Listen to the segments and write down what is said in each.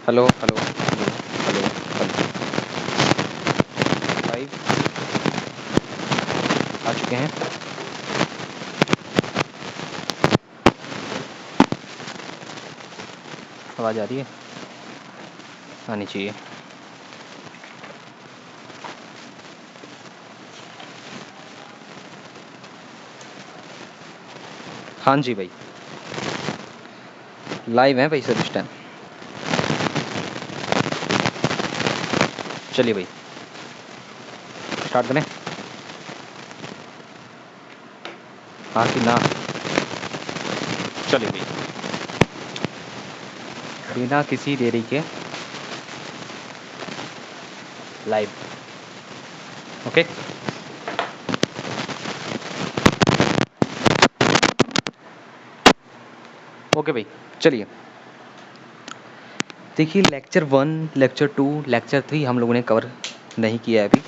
Hello hello hello hello hello. 5 आ चुके हैं। आवाज़ आ रही है? आनी चाहिए। हाँ जी भाई, लाइव हैं भाई सर इस टाइम। चलिए भाई स्टार्ट करें। हाँ कि ना? चलिए भाई बिना किसी देरी के लाइव। ओके ओके भाई चलिए। देखिए लेक्चर 1, लेक्चर 2, लेक्चर 3 हम लोगों ने कवर नहीं किया है अभी।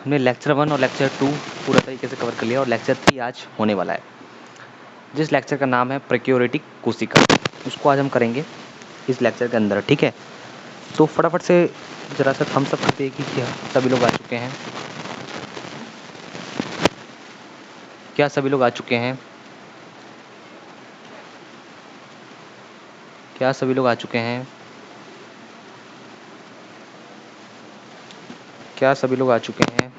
हमने लेक्चर 1 और लेक्चर 2 पूरा तरीके से कवर कर लिया और लेक्चर 3 आज होने वाला है, जिस लेक्चर का नाम है प्रोक्योरेटिक कोशिका। उसको आज हम करेंगे इस लेक्चर के अंदर, ठीक है? तो फटाफट से ज़रा सा थम्स अप करते हैं कि क्या सभी लोग आ चुके हैं? क्या सभी लोग आ चुके हैं? क्या सभी लोग आ चुके हैं? क्या सभी लोग आ चुके हैं?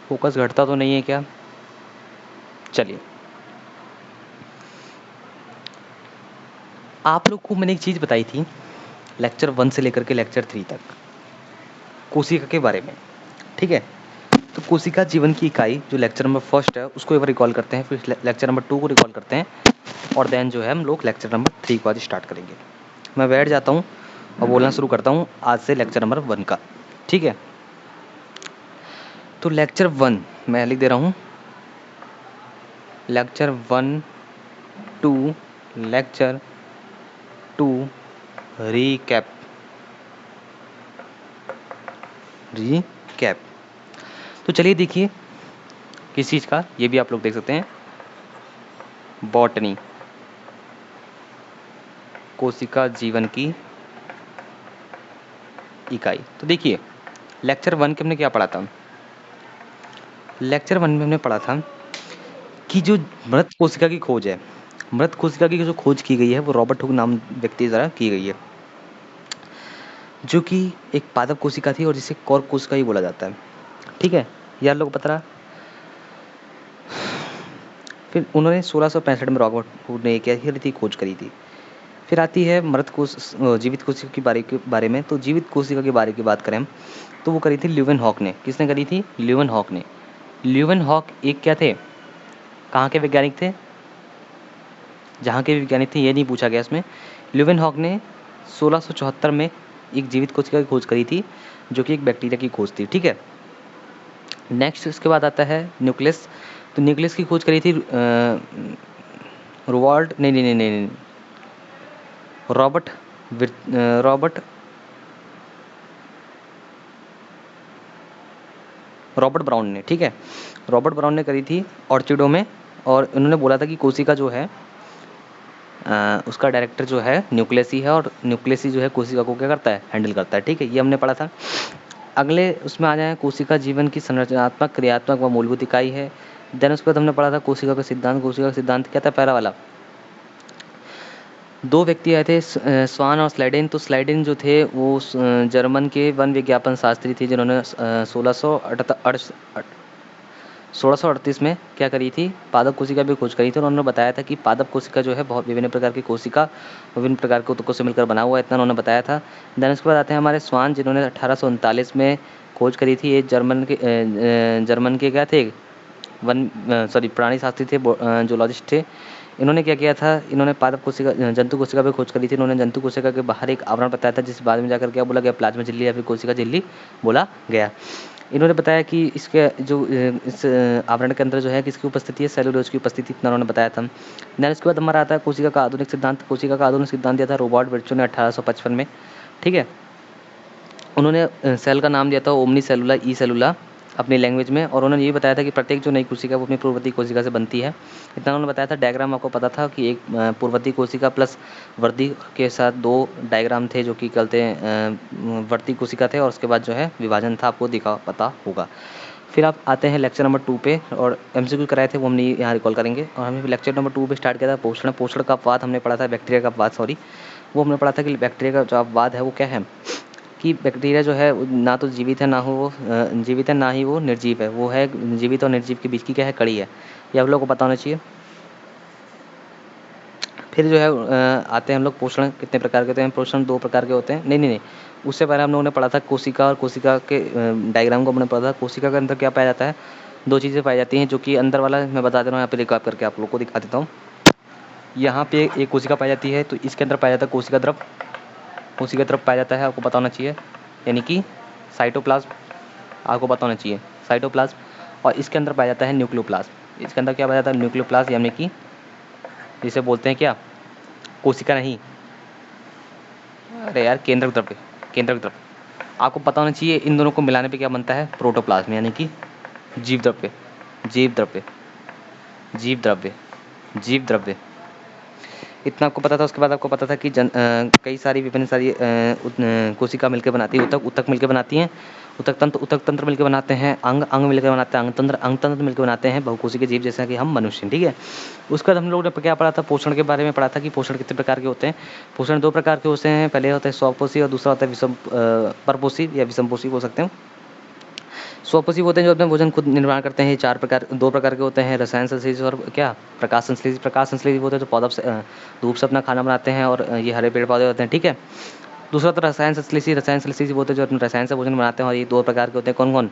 फोकस घटता तो नहीं है क्या? चलिए, आप लोग को मैंने एक चीज़ बताई थी लेक्चर 1 से लेकर के लेक्चर 3 तक कोशिका के बारे में, ठीक है? तो कोशिका जीवन की इकाई जो लेक्चर नंबर फर्स्ट है उसको एक बार रिकॉल करते हैं, फिर लेक्चर नंबर 2 को रिकॉल करते हैं और देन जो है हम लोग लेक्चर नंबर 3 को आज स्टार्ट करेंगे। मैं बैठ जाता हूँ और बोलना शुरू करता हूँ आज से लेक्चर नंबर 1 का, ठीक है? तो लेक्चर 1 मैं लिख दे रहा हूँ, lecture 1 to lecture 2 recap. Recap तो चलिए देखिए किस चीज़ का, ये भी आप लोग देख सकते हैं, बॉटनी, कोशिका जीवन की इकाई। तो देखिए लेक्चर 1 के हमने क्या पढ़ा था? लेक्चर 1 में हमने पढ़ा था कि जो मृत कोशिका की खोज है, मृत कोशिका की जो खोज की गई है वो रॉबर्ट हुक नाम व्यक्ति द्वारा की गई है, जो कि एक पादप कोशिका थी और जिसे कॉर्क कोशिका ही बोला जाता है, ठीक है? ये आप लोग को पता रहा। फिर उन्होंने 1665 में रॉबर्ट हुक ने क्या करी थी? खोज करी थी। फिर आती है मृत कोश जीवित कोशिका के बारे में। तो जीवित कोशिका के बारे की बात करें हम तो वो करी थी ल्यूवेनहॉक ने। किसने करी थी? ल्यूवेनहॉक ने। ल्यूवेनहॉक एक क्या थे? कहाँ के वैज्ञानिक थे? जहाँ के वैज्ञानिक थे ये नहीं पूछा गया इसमें। ल्यूवेनहॉक ने 1674 में एक जीवित कोशिका की खोज करी थी जो कि एक बैक्टीरिया की खोज थी, ठीक है? नेक्स्ट इसके बाद आता है न्यूक्लियस। तो न्यूक्लियस की खोज करी थी रोवाल्ड नहीं नहीं नहीं नहीं नहीं, रॉबर्ट रॉबर्ट रॉबर्ट ब्राउन ने, ठीक है? रॉबर्ट ब्राउन ने करी थी ऑर्चिडो में और उन्होंने बोला था कि कोशिका जो है उसका डायरेक्टर जो है न्यूक्लियस ही है और न्यूक्लियस ही जो है कोशिका को क्या करता है? हैंडल करता है, ठीक है? ये हमने पढ़ा था। अगले उसमें आ जाए कोशिका जीवन की संरचनात्मक, क्रियात्मक व मूलभूत इकाई है। देन उसके बाद हमने पढ़ा था कोशिका का सिद्धांत। कोशिका का सिद्धांत क्या था? पहला वाला, दो व्यक्ति आए थे स्वान और स्लाइडेन। तो स्लाइडेन जो थे वो जर्मन के वन विज्ञापन शास्त्री थे जिन्होंने 1638 में क्या करी थी? पादप कोशिका भी खोज करी थी और उन्होंने बताया था कि पादप कोशिका जो है बहुत विभिन्न प्रकार की कोशिका विभिन्न प्रकार के ऊतकों से मिलकर बना हुआ है, इतना उन्होंने बताया था। देन उसके बाद आते हैं हमारे स्वान जिन्होंने 1839 में खोज करी थी। ये जर्मन के क्या थे? प्राणी शास्त्री थे, जूलॉजिस्ट थे। इन्होंने क्या किया था? इन्होंने पादप कोशिका जंतु कोशिका पे खोज करी थी। इन्होंने जंतु कोशिका के बाहर एक आवरण बताया था जिसे बाद में जाकर क्या बोला गया? प्लाज्मा झिल्ली या फिर कोशिका झिल्ली बोला गया। इन्होंने बताया कि इसके जो इस आवरण के अंदर जो है किसकी उपस्थिति है? सेलुलोज की उपस्थिति, इतना उन्होंने बताया था। देन इसके बाद हमारा आता है कोशिका का आधुनिक सिद्धांत। कोशिका का आधुनिक सिद्धांत दिया था रॉबर्ट विर्चो ने 1855 में, ठीक है? उन्होंने सेल का नाम दिया था ओमनी सेलुला ई सेलुला अपनी लैंग्वेज में, और उन्होंने ये बताया था कि प्रत्येक जो नई कोशिका वो अपनी पूर्ववर्ती कोशिका से बनती है। इतना उन्होंने बताया था। डायग्राम आपको पता था कि एक पूर्ववर्ती कोशिका प्लस वर्ती के साथ 2 डायग्राम थे जो कि कहते हैं वर्ती कोशिका थे, और उसके बाद जो है विभाजन था, आपको पता होगा। फिर आप आते हैं लेक्चर नंबर 2 पे, और एमसीक्यू कराए थे वो हम यहाँ रिकॉल करेंगे। और हमने लेक्चर नंबर 2 पे स्टार्ट किया था पोषण। पोषण का अपवाद हमने पढ़ा था, बैक्टीरिया का अपवाद, सॉरी, वो हमने पढ़ा था कि बैक्टीरिया का जो अपवाद है वो क्या है कि बैक्टीरिया जो है ना तो जीवित है, ना हो वो जीवित है, ना ही वो निर्जीव है। वो है जीवित और निर्जीव के बीच की क्या है, कड़ी है। ये आप लोगों को पता होना चाहिए। फिर जो है आते हैं हम लोग पोषण कितने प्रकार के होते हैं। पोषण 2 प्रकार के होते हैं। नहीं, उससे पहले हम लोगों ने पढ़ा था कोशिका, और कोशिका के डायग्राम को हमने पढ़ा था। कोशिका के अंदर क्या पाया जाता है, 2 चीज़ें पाई जाती हैं, जो कि अंदर वाला मैं बता दे रहा हूँ, यहाँ पे रिकॉर्ड करके आप लोग को दिखा देता हूँ। यहाँ पे एक कोशिका पाई जाती है, तो इसके अंदर पाया जाता है कोशिका द्रव। कोशिका द्रव पाया जाता है, आपको पता होना चाहिए, यानी कि साइटोप्लाज्म, आपको पता होना चाहिए साइटोप्लाज्म। और इसके अंदर पाया जाता है न्यूक्लियोप्लाज्म। इसके अंदर क्या पाया जाता है, न्यूक्लियोप्लाज्म, यानी कि जिसे बोलते हैं क्या, कोशिका नहीं, अरे यार केंद्रक द्रव्य, केंद्रक द्रव्य। आपको पता होना चाहिए इन दोनों को मिलाने पे क्या बनता है, प्रोटोप्लाज्म, यानी कि जीव द्रव्य, जीव द्रव्य, जीव द्रव्य, जीव द्रव्य। इतना आपको पता था। उसके बाद आपको पता था कि कई सारी विभिन्न सारी कोशिका मिलकर बनाती है, ऊतक मिलकर बनाती हैं, ऊतक तंत्र मिलकर बनाते हैं, अंग मिलकर बनाते हैं, अंग तंत्र मिलकर बनाते हैं बहुकोशिकीय जीव, जैसा कि हम मनुष्य, ठीक है। उसके बाद हम लोगों ने क्या पढ़ा था, पोषण के बारे में पढ़ा था कि पोषण कितने प्रकार के होते हैं। पोषण 2 प्रकार के होते हैं। पहले होता है स्वपोषी और दूसरा होता है परपोषी या विषमपोषी बोल सकते हैं। स्वपोषी होते हैं जो अपना भोजन खुद निर्माण करते हैं। 2 प्रकार के होते हैं, रसायन संश्लेषी और क्या, प्रकाश संश्लेषी। प्रकाश संश्लेषी होते हैं जो पौधा से धूप से अपना खाना बनाते हैं, और ये हरे पेड़ पौधे होते हैं, ठीक है। दूसरा तो रसायन संश्लेषी होते हैं जो अपने रसायन से भोजन बनाते हैं, और ये 2 प्रकार के होते हैं। कौन कौन,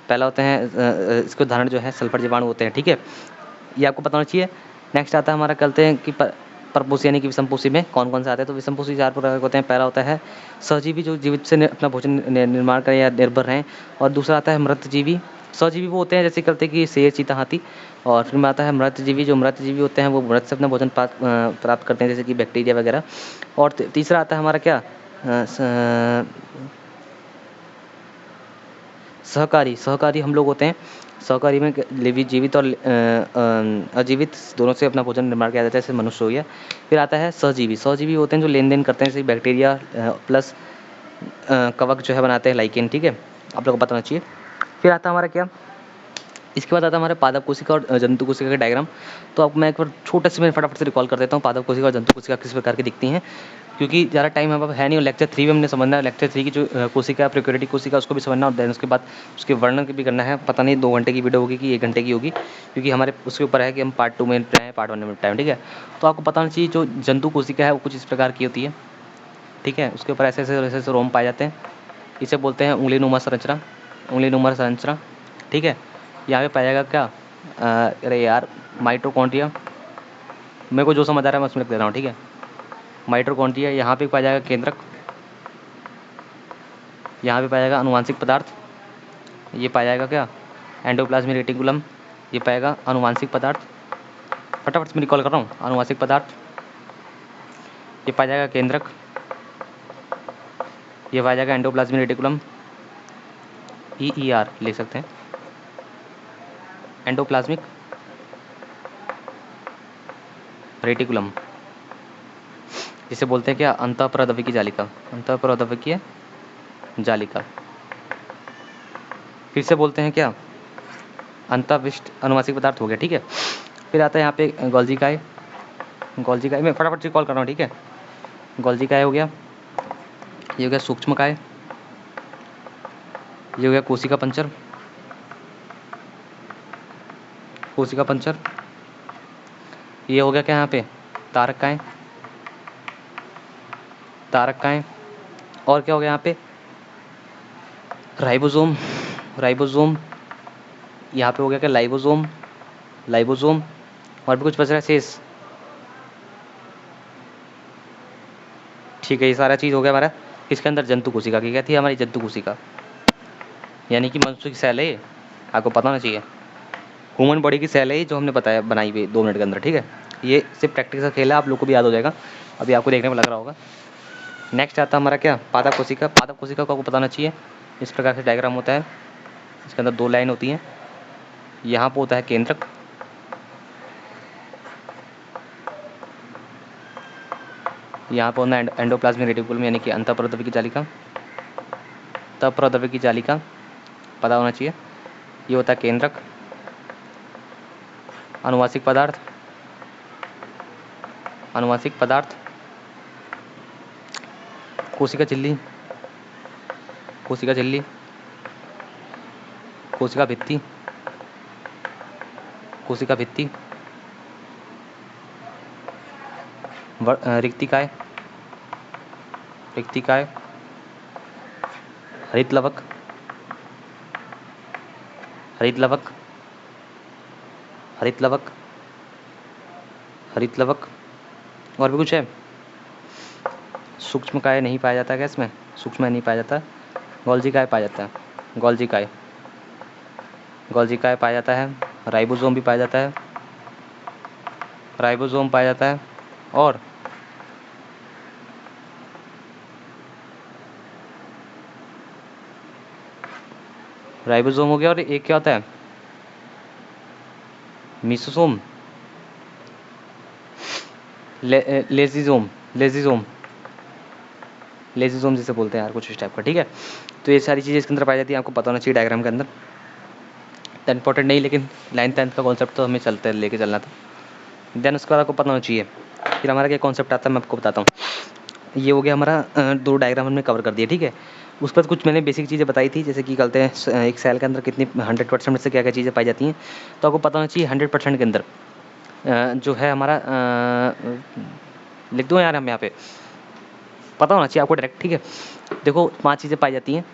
पहला होते हैं इसके उदाहरण जो है सल्फर जीवाणु होते हैं, ठीक है। ये आपको पता होना चाहिए। नेक्स्ट आता है हमारा, कहते हैं कि परपोषी यानी कि विषमपोषी में कौन कौन से आते हैं। तो विषमपोषी 4 प्रकार के होते हैं। पहला होता है सहजीवी जो जीवित से अपना भोजन निर्माण करें या निर्भर रहें, और दूसरा आता है मृतजीवी। सहजीवी वो होते हैं जैसे कहते हैं कि शेर, चीता, हाथी। और फिर में आता है मृतजीवी, जो मृतजीवी होते हैं वो मृत से अपना भोजन प्राप्त करते हैं, जैसे कि बैक्टीरिया वगैरह। और तीसरा आता है हमारा क्या, सहकारी हम लोग होते हैं। सहकारी में जीवित और अजीवित दोनों से अपना भोजन निर्माण किया जाता है, जैसे मनुष्य हो गया। फिर आता है सहजीवी। सहजीवी होते हैं जो लेन देन करते हैं, जैसे बैक्टीरिया प्लस कवक जो है बनाते हैं, लाइकेन, ठीक है। आप लोगों को पता होना चाहिए। फिर आता है हमारा क्या, इसके बाद आता है हमारे पादप कोशिका और जंतु कोशिका का डायग्राम। तो अब मैं एक बार छोटे से मैं फटाफट से रिकॉल कर देता हूँ पादप कोशिका और जंतु कोशिका किस प्रकार की दिखती हैं, क्योंकि ज़्यादा टाइम अब है नहीं। और लेक्चर 3 में हमने समझना है, लेक्चर 3 की जो कोशिका है प्रोकैरियोटिक कोशिका, उसको भी समझना, और देन उसके बाद उसके वर्णन भी करना है। पता नहीं 2 घंटे की वीडियो होगी कि 1 घंटे की होगी, क्योंकि हमारे उसके ऊपर है कि हम पार्ट 2 में हैं, पार्ट 1 में टाइम, ठीक है। तो आपको पता होना चाहिए जो जंतु कोशिका है वो कुछ इस प्रकार की होती है, ठीक है। उसके ऊपर ऐसे ऐसे रोम पाए जाते हैं। इसे बोलते हैं उंगलीनुमा संरचना, उंगलीनुमा संरचना, ठीक है। यहाँ पे पाया जाएगा क्या, अरे यार माइटोकॉन्ड्रिया, मेरे को जो समझ आ रहा है मैं उसमें लिख दे रहा हूँ, ठीक है। माइटोकॉन्ड्रिया, यहाँ पे पाया जाएगा केंद्रक, यहाँ पे पाया जाएगा अनुवांशिक पदार्थ, ये पाया जाएगा क्या, एंडोप्लाज्मिक रेटिकुलम, ये पाएगा अनुवांशिक पदार्थ। फटाफट से मैं रिकॉल कर रहा हूँ, अनुवांशिक पदार्थ, ये पाया जाएगा केंद्रक, ये पाया जाएगा एंडोप्लाज्मिक रेटिकुलम, EER लिख सकते हैं, एंडोप्लाज्मिक रेटिकुलम, जिसे बोलते हैं क्या, अंतःपराद्रव्यकीय जालिका, अंतःपराद्रव्यकीय जालिका। फिर से बोलते हैं क्या, अंतःविष्ट अनुवांशिक पदार्थ हो गया, ठीक है। फिर आता है यहाँ पे गोल्जी काय, गोल्जी काय मैं फटाफट से कॉल कर रहा हूँ, ठीक है। गोल्जी काय हो गया, ये हो गया सूक्ष्म काय, ये हो गया कोशिका पंचर, कोशिका पंचर, ये हो गया क्या यहाँ पे, तारक काय, तारक काय। और क्या हो गया यहाँ पे, राइबोसोम, राइबोसोम, यहाँ पे हो गया क्या, लाइबोसोम, लाइबोसोम। और भी कुछ बच रहा है शेष, ठीक है। ये सारा चीज़ हो गया हमारा। इसके अंदर जंतु कोशिका की क्या थी, हमारी जंतु कोशिका, यानी कि मनुष्य की सेल है ये, आपको पता होना चाहिए। ह्यूमन बॉडी की सेल है ये, जो हमने बताया बनाई हुई 2 मिनट के अंदर, ठीक है। ये सिर्फ प्रैक्टिस का खेल है, आप लोग को भी याद हो जाएगा, अभी आपको देखने में लग रहा होगा। नेक्स्ट आता है हमारा क्या, पादप कोशिका। पादप कोशिका को आपको पता होना चाहिए, इस प्रकार से डायग्राम होता है। इसके अंदर 2 लाइन होती हैं। यहाँ पे होता है केंद्रक, यहाँ पर होना एंडोप्लाज्मिक रेटिकुलम यानी कि अंतःपरद्रव्य की जालिका, अंतःपरद्रव्य की जालिका पता होना चाहिए। ये होता है केंद्रक। अनुवांशिक पदार्थ, अनुवांशिक पदार्थ, कोशिका झिल्ली, कोशिका झिल्ली, कोशिका भित्ति, कोशिका भित्ति, रिक्तिकाय, रिक्तिकाय, हरित लवक, हरित लवक, हरित लवक, हरित लवक। और भी कुछ है? सूक्ष्म काय नहीं पाया जाता क्या इसमें? सूक्ष्म नहीं पाया जाता। गोल्जी काय पाया जाता है, गोल्जी काय, गोल्जी काय पाया जाता है। राइबोसोम भी पाया जाता है, राइबोसोम पाया जाता है। और राइबोसोम हो गया, और एक क्या होता है? मिसोसोम, लेजिसोम, लेजिसोम, लेजिसोम जिसे बोलते हैं यार, कुछ इस टाइप का। ठीक है, तो ये सारी चीज़ें इसके अंदर पाई जाती है, आपको पता होना चाहिए डायग्राम के अंदर। इंपॉर्टेंट नहीं, लेकिन 9th-10th का कॉन्सेप्ट तो हमें चलते लेके चलना था। देन उसके बाद आपको पता होना चाहिए फिर हमारा क्या कॉन्सेप्ट आता है, मैं आपको बताता हूँ। ये हो गया हमारा 2 डायग्राम हमने कवर कर दिया। ठीक है, उस पर कुछ मैंने बेसिक चीज़ें बताई थी, जैसे कि कहते हैं एक सेल के अंदर कितनी 100% में से क्या क्या चीज़ें पाई जाती हैं। तो आपको पता होना चाहिए 100% के अंदर जो है हमारा लिख दो यार हम यहाँ पे, पता होना चाहिए आपको डायरेक्ट। ठीक है, देखो 5 चीज़ें पाई जाती हैं।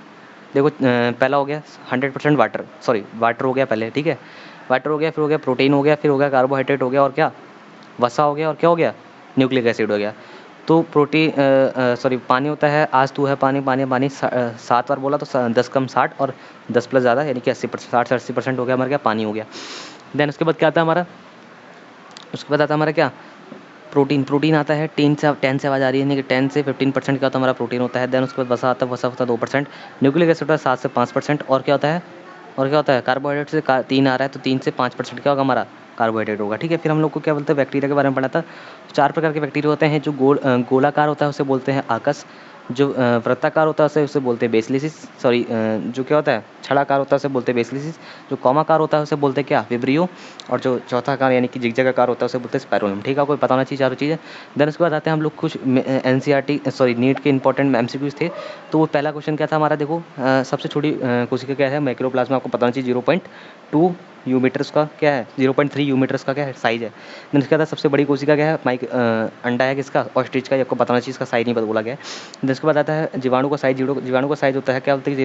देखो पहला हो गया 100% वाटर, सॉरी वाटर हो गया पहले। ठीक है, वाटर हो गया, फिर हो गया प्रोटीन हो गया, फिर हो गया कार्बोहाइड्रेट हो गया, और क्या? वसा हो गया, और क्या हो गया? न्यूक्लिक एसिड हो गया। तो प्रोटीन सॉरी पानी होता है, आज तू है पानी पानी पानी 7 बार बोला तो 10 कम 60 और 10 प्लस ज़्यादा यानी कि 80%, 60 से 80% हो गया हमारा क्या? पानी हो गया। देन उसके बाद क्या आता है हमारा? उसके बाद आता है हमारा क्या? प्रोटीन। प्रोटीन आता है 10 से आवाज़ आ रही है, यानी कि 10 से 15% क्या होता है? हमारा प्रोटीन होता है। देन उसके बाद वसा आता है, वसा होता है 2%। न्यूक्लिक एसिड होता है 7 से 5%। और क्या होता है? और क्या होता है? कार्बोहाइड्रेट से 3 आ रहा है, तो 3 से 5% क्या होगा हमारा? कार्बोहाइड्रेट होगा। ठीक है, फिर हम लोग को क्या बोलते हैं? बैक्टीरिया के बारे में पढ़ा था। 4 प्रकार के बैक्टीरिया होते हैं। जो गोलाकार होता है उसे बोलते हैं आकस। जो वृत्ताकार होता है उसे बोलते हैं बेसिलिस। सॉरी जो क्या होता है? छड़ाकार होता है उसे बोलते हैं बेसिलिस। जो कॉमाकार होता है उसे बोलते हैं क्या? विब्रियो। और जो चौथा आकार यानी कि जिगजैग होता है उसे बोलते हैं स्पाइरोलम। ठीक है, आपको पता होना चाहिए चारों चीज़ें। देन उसके बाद आते हैं हम लोग कुछ एनसीईआरटी सॉरी नीट के इंपॉर्टेंट एमसीक्यूज थे। तो वो पहला क्वेश्चन क्या था हमारा? देखो सबसे छोटी कोशिका क्या है? माइक्रोप्लाज्मा। आपको पता होना चाहिए 0.2 यू मीटर्स का क्या है? 0.3 यू मीटर्स का क्या है? साइज है। देन उसके बाद सबसे बड़ी कोशिका क्या है? अंडा है किसका? ऑस्ट्रिच का। ये आपको पता होना चाहिए, इसका साइज नहीं बोला गया है। देन उसके बाद आता है जीवाणु का साइज। जीवाणु का साइज होता है क्या? बोलते हैं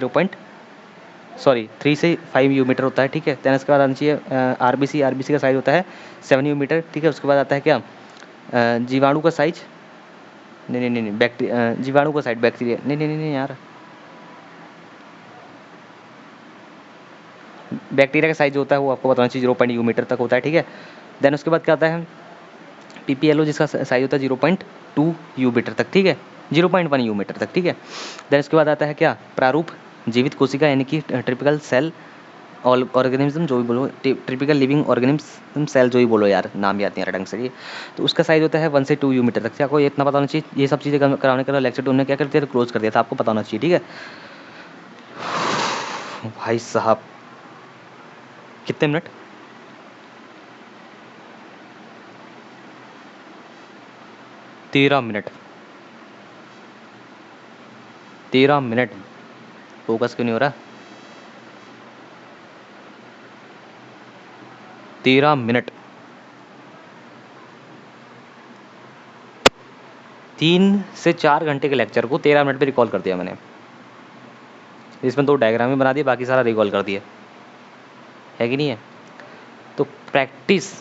3 से 5 यू मीटर होता है। ठीक है, देन उसके बाद आना चाहिए आरबीसी। आरबीसी का साइज होता है 7 यू मीटर। ठीक है, उसके बाद आता है क्या? जीवाणु का साइज, नहीं नहीं नहीं बैक्टीरिया, जीवाणु का साइज बैक्टीरिया, नहीं नहीं नहीं यार, बैक्टीरिया का साइज होता है वो आपको बताना चाहिए 0 यू मीटर तक होता है। ठीक है, देन उसके बाद क्या आता है? पीपीएलओ जिसका साइज होता है 0.2 यू मीटर तक। ठीक है, 0.1 यू मीटर तक। ठीक है, देन उसके बाद आता है क्या? प्रारूप जीवित कोशिका यानी कि ट्रिपिकल सेल ऑर्गेनिज्म, जो भी बोलो, ट्रिपिकल लिविंग ऑर्गेनिज्म सेल, जो भी बोलो यार, नाम याद नहीं आ रहा ढंग से। ये तो उसका साइज होता है 1 से 2 यू मीटर तक। आपको इतना पता होना चाहिए। ये सब चीज़ें कराने के बाद लेक्चर 2 ने क्या कर दिया? क्लोज कर दिया था, आपको पता होना चाहिए। ठीक है भाई साहब, कितने मिनट? 13 minute, 13 minute. फोकस क्यों नहीं हो रहा? 13 मिनट, 3 से 4 घंटे के लेक्चर को 13 मिनट पे रिकॉल कर दिया मैंने। इसमें 2 डायग्राम ही बना दिए, बाकी सारा रिकॉल कर दिया, है कि नहीं है? तो practice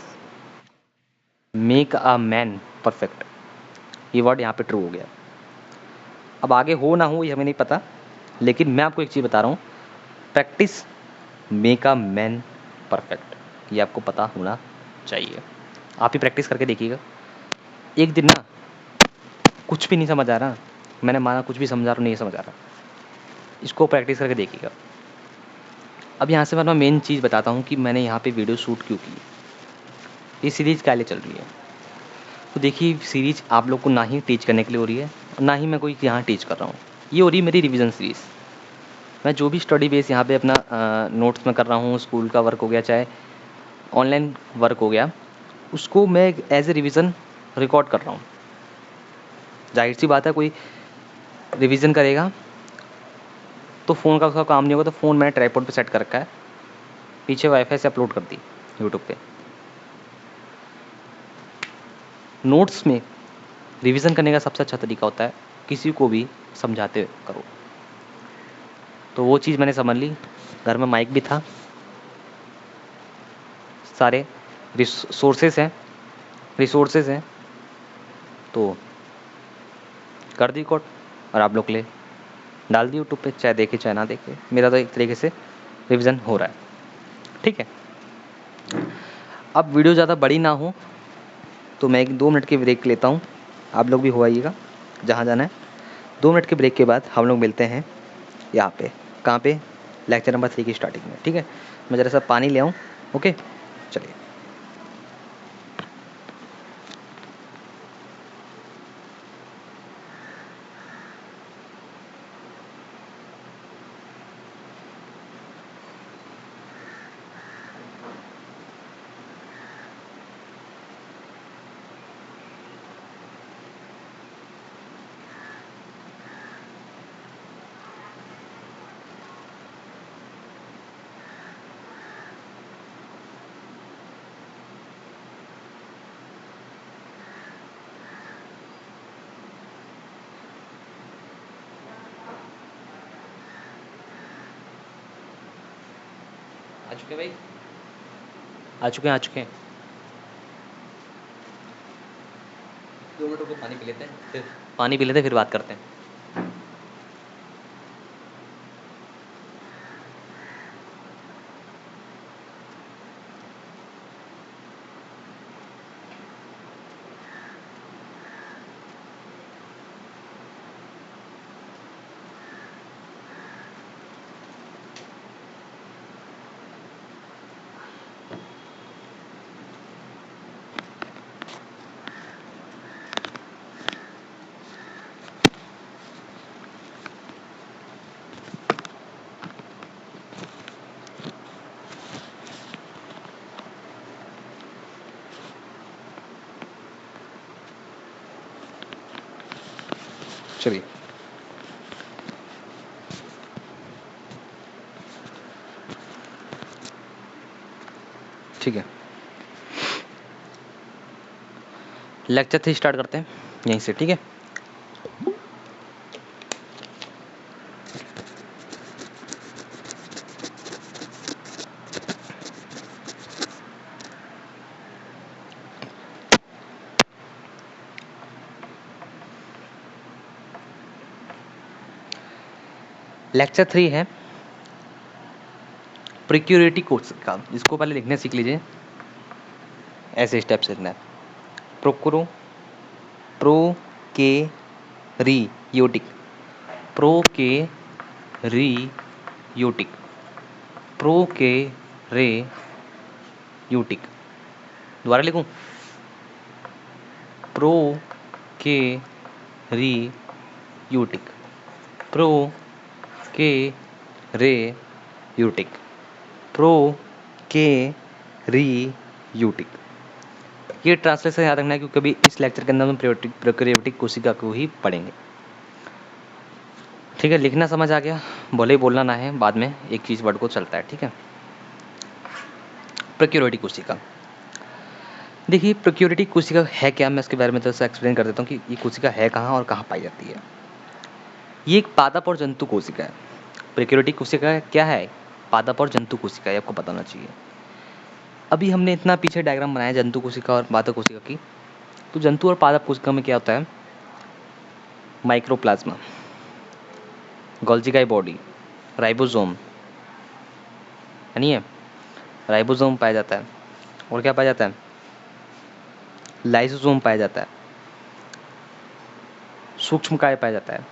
make a man perfect, ये वर्ड यहाँ पे ट्रू हो गया। अब आगे हो ना हो ये हमें नहीं पता, लेकिन मैं आपको एक चीज़ बता रहा हूँ, practice make a man perfect, ये आपको पता होना चाहिए। आप ही प्रैक्टिस करके देखिएगा। एक दिन ना कुछ भी नहीं समझ आ रहा, मैंने माना कुछ भी समझा रहा, नहीं समझ आ रहा, इसको प्रैक्टिस करके देखिएगा। अब यहाँ से मैं मेन चीज़ बताता हूँ कि मैंने यहाँ पे वीडियो शूट क्यों की, ये सीरीज़ क्या लिए चल रही है। तो देखिए सीरीज़ आप लोग को ना ही टीच करने के लिए हो रही है और ना ही मैं कोई यहाँ टीच कर रहा हूँ, ये हो रही है मेरी रिवीजन सीरीज़। मैं जो भी स्टडी बेस यहाँ पे अपना नोट्स में कर रहा हूँ, स्कूल का वर्क हो गया चाहे ऑनलाइन वर्क हो गया, उसको मैं एज ए रिवीजन रिकॉर्ड कर रहा हूँ। जाहिर सी बात है कोई रिवीजन करेगा तो फ़ोन का उसका काम नहीं होगा, तो फ़ोन मैंने ट्राइपॉड पे सेट कर रखा है, पीछे वाईफाई से अपलोड कर दी यूट्यूब पे। नोट्स में रिवीजन करने का सबसे अच्छा तरीका होता है किसी को भी समझाते हुए करो। तो वो चीज़ मैंने समझ ली, घर में माइक भी था, सारे रिसोर्सेज हैं, तो कर दी रिकॉर्ड और आप लोग के लिए डाल दी यूट्यूब पे, चाहे देखे चाहे ना देखे, मेरा तो एक तरीके से रिवीजन हो रहा है। ठीक है, अब वीडियो ज़्यादा बड़ी ना हो तो मैं एक 2 मिनट की ब्रेक लेता हूँ, आप लोग भी हो आइएगा जहाँ जाना है। 2 मिनट के ब्रेक के बाद हम लोग मिलते हैं यहाँ पे, कहाँ पे, लेक्चर नंबर 3 की स्टार्टिंग में। ठीक है, मैं ज़रा सा पानी ले आऊँ। ओके, चलिए। आ चुके भाई, आ चुके हैं। 2 मिनट को पानी पी लेते हैं, फिर बात करते हैं। चलिए, ठीक है, लेक्चर 3 स्टार्ट करते हैं यहीं से। ठीक है, लेक्चर 3 है प्रिक्योरिटी कोर्स का, जिसको पहले लिखने सीख लीजिए। ऐसे स्टेप से लिखना है, प्रोक्रो प्रो के री यूटिक, प्रो के री यूटिक, प्रो के रे यूटिक। दोबारा लिखूं, प्रो के री यूटिक, प्रो के रे यूटिक, प्रो के री यूटिक। ये ट्रांसलेशन याद रखना है क्योंकि कभी इस लेक्चर के अंदर हम प्रोकैरियोटिक कोशिका को ही पढ़ेंगे। ठीक है, लिखना समझ आ गया, भले ही बोलना ना है, बाद में एक चीज़ वर्ड को चलता है। ठीक है, प्रोकैरियोटिक कोशिका। देखिए प्रोकैरियोटिक कोशिका है क्या, मैं इसके बारे में थोड़ा सा एक्सप्लेन कर देता हूँ कि ये कोशिका है कहाँ और कहाँ पाई जाती है। ये एक पादप और जंतु कोशिका है। प्रोकैरियोटिक कोशिका क्या है, पादप और जंतु कोशिका है, आपको पता होना चाहिए। अभी हमने इतना पीछे डायग्राम बनाया जंतु कोशिका और पादप कोशिका की, तो जंतु और पादप कोशिका में क्या होता है, माइक्रोप्लाज्मा, गोल्जिकाई बॉडी, राइबोसोम, यानी है राइबोसोम पाया जाता है, और क्या पाया जाता है, लाइसोसोम पाया जाता है, सूक्ष्म काय पाया जाता है,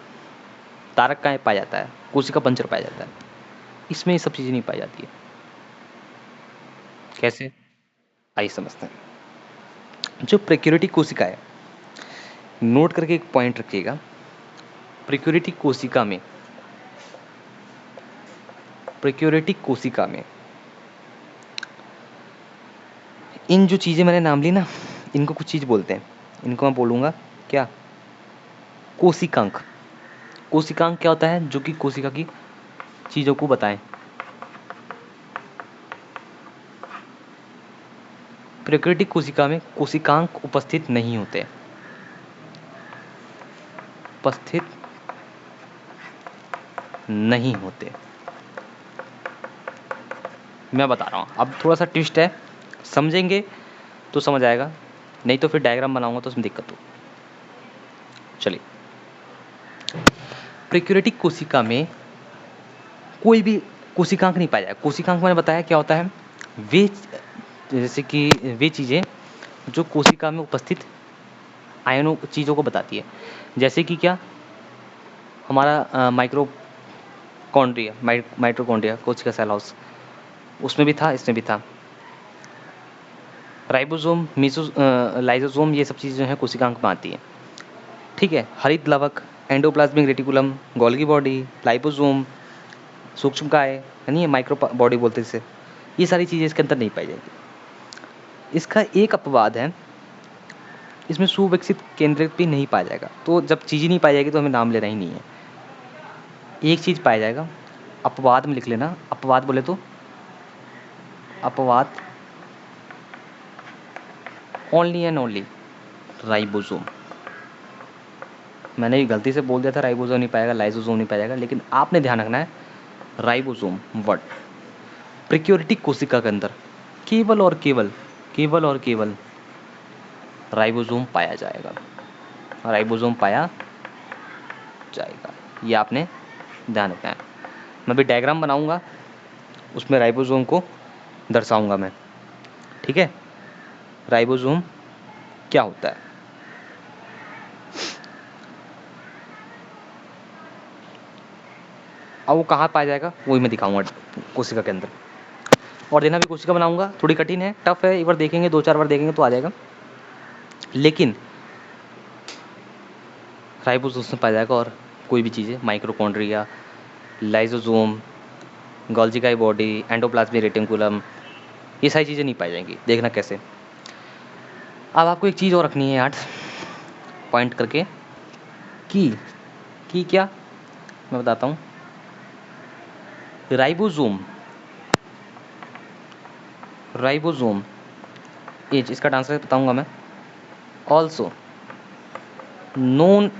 तारक काय पाया जाता है, कोशिका पंचर पाया जाता है। इसमें ये सब चीज़ें नहीं पाई जाती है। कैसे? आइए समझते हैं। जो प्रोक्यूरेटिव कोशिका है, नोट करके एक पॉइंट रखिएगा। प्रोक्यूरेटिव कोशिका में प्रोक्यूरेटिव कोशिका में इन जो चीज़ें मैंने नाम ली ना, इनको कुछ चीज़ बोलते हैं। इनको मैं बोलूँगा क्या? कोशिकांक। कोशिकांक क्या होता है? जो कि कोशिका की चीज़ों को बताएं। प्राकृतिक कोशिका में कोशिकांक उपस्थित नहीं होते। उपस्थित नहीं होते। मैं बता रहा हूँ, अब थोड़ा सा ट्विस्ट है, समझेंगे तो समझ आएगा, नहीं तो फिर डायग्राम बनाऊंगा तो उसमें दिक्कत हो। चलिए, प्राकृतिक कोशिका में कोई भी कोशिकांक नहीं पाया जाएगा। कोशिकांक मैंने बताया क्या होता है? वे, जैसे कि वे चीज़ें जो कोशिका में उपस्थित आयनों चीज़ों को बताती है। जैसे कि क्या? हमारा माइक्रोकॉन्ड्रिया, माइटोकॉन्ड्रिया, कोशिका सेल हाउस, उसमें भी था, इसमें भी था। राइबोसोम, लाइसोसोम, ये सब चीज़ें जो हैं कोशिकांक में आती हैं। ठीक है। हरित लवक, endoplasmic reticulum, Golgi body, liposome, सूक्ष्मकाय, यानी ये माइक्रो बॉडी बोलते हैं इसे, ये सारी चीज़ें इसके अंदर नहीं पाई जाएगी। इसका एक अपवाद है, इसमें सुविकसित केंद्रक भी नहीं पाया जाएगा। तो जब चीज़ नहीं पाई जाएगी तो हमें नाम लेना ही नहीं है। एक चीज़ पाया जाएगा, अपवाद में लिख लेना। अपवाद बोले तो अपवाद ओनली एंड ओनली राइबोसोम। मैंने ये गलती से बोल दिया था राइबोसोम नहीं पाएगा, लाइसोसोम नहीं पाएगा, लेकिन आपने ध्यान रखना है राइबोसोम वर्ड। प्रोक्यूरेटिव कोशिका के अंदर केवल और केवल राइबोसोम पाया जाएगा। राइबोसोम पाया जाएगा, ये आपने ध्यान रखना है। मैं भी डायग्राम बनाऊंगा, उसमें राइबोसोम को दर्शाऊंगा मैं। ठीक है। राइबोसोम क्या होता है? अब वो कहाँ पाया जाएगा वही मैं दिखाऊंगा कोशिका के अंदर। और देना भी कोशिका बनाऊंगा, थोड़ी कठिन है, टफ है, एक बार देखेंगे, 2-4 बार देखेंगे तो आ जाएगा। लेकिन राइबोसोम में पाया जाएगा, और कोई भी चीज़ें माइक्रोकॉन्ड्रिया, lysosome, Golgi body, endoplasmic reticulum, ये सारी चीज़ें नहीं पाई जाएंगी। देखना कैसे। अब आपको एक चीज़ और रखनी है याद, पॉइंट करके, कि क्या मैं बताता हूँ। राइबोसोम एज, इसका ट्रांसलेट बताऊंगा मैं। Also known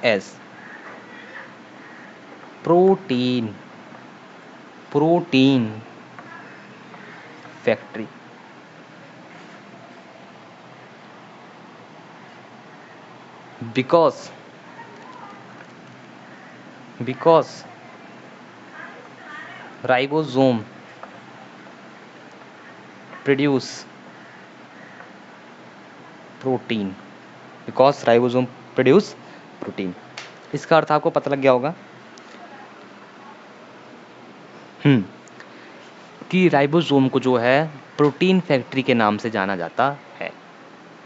as protein factory, because ribosome produce protein, इसका अर्थ आपको पता लग गया होगा कि राइबोसोम को जो है प्रोटीन फैक्ट्री के नाम से जाना जाता है।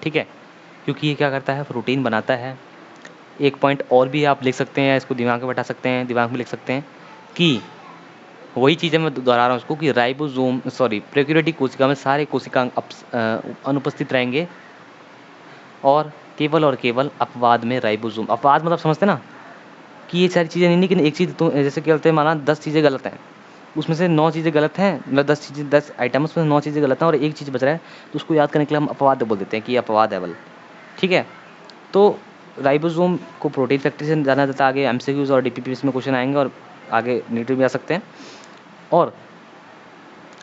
ठीक है, क्योंकि ये क्या करता है? प्रोटीन बनाता है। एक पॉइंट और भी आप लिख सकते हैं, इसको दिमाग में बैठा सकते हैं, दिमाग में लिख सकते हैं कि वही चीज़ें मैं दोहरा रहा हूँ उसको, कि प्रोक्यूरेटिव कोशिका में सारे कोशिकांग अनुपस्थित रहेंगे, और केवल अपवाद में राइबोसोम। अपवाद मतलब समझते ना, कि ये सारी चीज़ें नहीं, लेकिन एक चीज़ तो जैसे क्या बोलते हैं, माना 10 चीज़ें गलत हैं, उसमें से 9 चीज़ें गलत हैं, मतलब 10 आइटम, उसमें 9 चीज़ें गलत हैं और एक चीज़ बच रहा है, तो उसको याद करने के लिए हम अपवाद बोल देते हैं कि ये अपवाद है बल। ठीक है। तो राइबोसोम को प्रोटीन फैक्ट्री से जाना जाता है। आगे एमसीक्यूज और डीपीपीएस में क्वेश्चन आएंगे, और आगे नीट में भी आ सकते हैं। और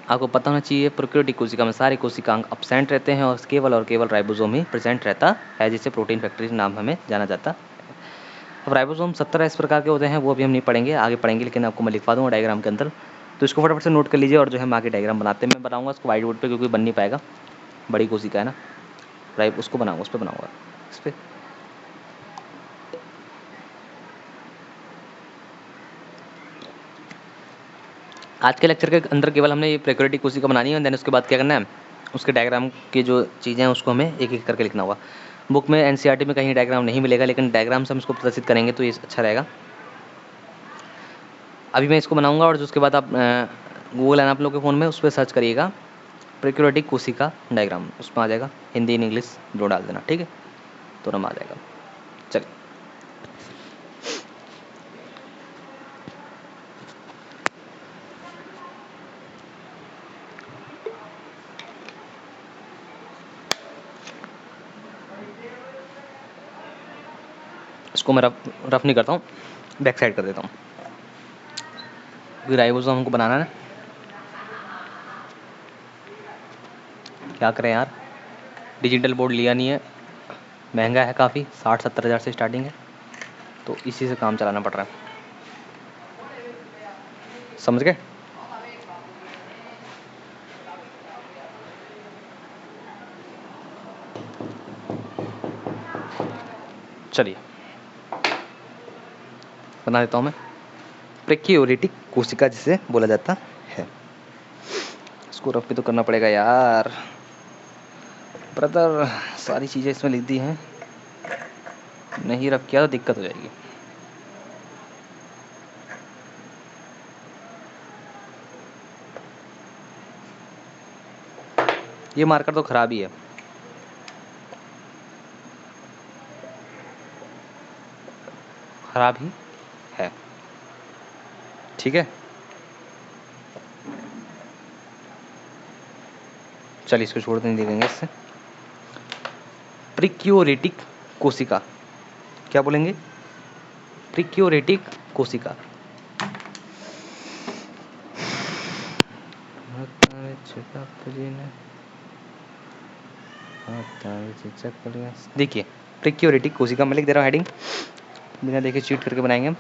आपको पता होना चाहिए, प्रोक्यूरेटिव कोशिका में सारे कोशिकांग एब्सेंट रहते हैं, और केवल राइबोसोम ही प्रेजेंट रहता है, जिससे प्रोटीन फैक्ट्री नाम हमें जाना जाता है। अब राइबोसोम 17 इस प्रकार के होते हैं, वो अभी हम नहीं पढ़ेंगे, आगे पढ़ेंगे, लेकिन आपको मैं लिखवा दूँगा डायग्राम के अंदर, तो इसको फटाफट से नोट कर लीजिए। और जो है हम आगे डायग्राम बनाते हैं, मैं बनाऊँगा उसको व्हाइट बोर्ड पर, क्योंकि बन नहीं पाएगा, बड़ी कोशिका है ना, उसको बनाऊँगा, उस पर बनाऊँगा, इस पर। आज के लेक्चर के अंदर केवल हमने ये प्रोकैरियोटिक कोशिका बनानी है, देन उसके बाद क्या करना है, उसके डायग्राम की जो चीज़ें हैं उसको हमें एक एक करके लिखना होगा। बुक में एनसीईआरटी में कहीं डायग्राम नहीं मिलेगा, लेकिन डायग्राम से हम इसको प्रदर्शित करेंगे तो ये अच्छा रहेगा। अभी मैं इसको बनाऊंगा और उसके बाद आप गूगल है आप लोग के फ़ोन में, उस पर सर्च करिएगा प्रोकैरियोटिक कोशिका डायग्राम, उसमें आ जाएगा, हिंदी इन इंग्लिश जो डाल देना, ठीक है, तो नाम आ जाएगा। चलिए इसको मैं रफ नहीं करता हूँ, बैक साइड कर देता हूँ, क्योंकि राइबोसोम हमको बनाना है। क्या करें यार, डिजिटल बोर्ड लिया नहीं है, महंगा है काफ़ी, 60-70 हज़ार से स्टार्टिंग है, तो इसी से काम चलाना पड़ रहा है, समझ गए। चलिए बना देता हूँ मैं, प्रोकैरियोटिक कोशिका जिसे बोला जाता है। इसको रफ भी तो करना पड़ेगा यार ब्रदर, सारी चीज़ें इसमें लिख दी हैं, नहीं रफ किया तो दिक्कत हो जाएगी। ये मार्कर तो खराब ही है, खराब ही है, ठीक है। चलिए इसको छोड़ देंगे इससे। प्रोकैरियोटिक कोशिका, क्या बोलेंगे, प्रोकैरियोटिक कोशिका। देखिए प्रोकैरियोटिक कोशिका मैं लिख दे रहा हूँ हेडिंग, बिना देखे चीट करके बनाएंगे हम,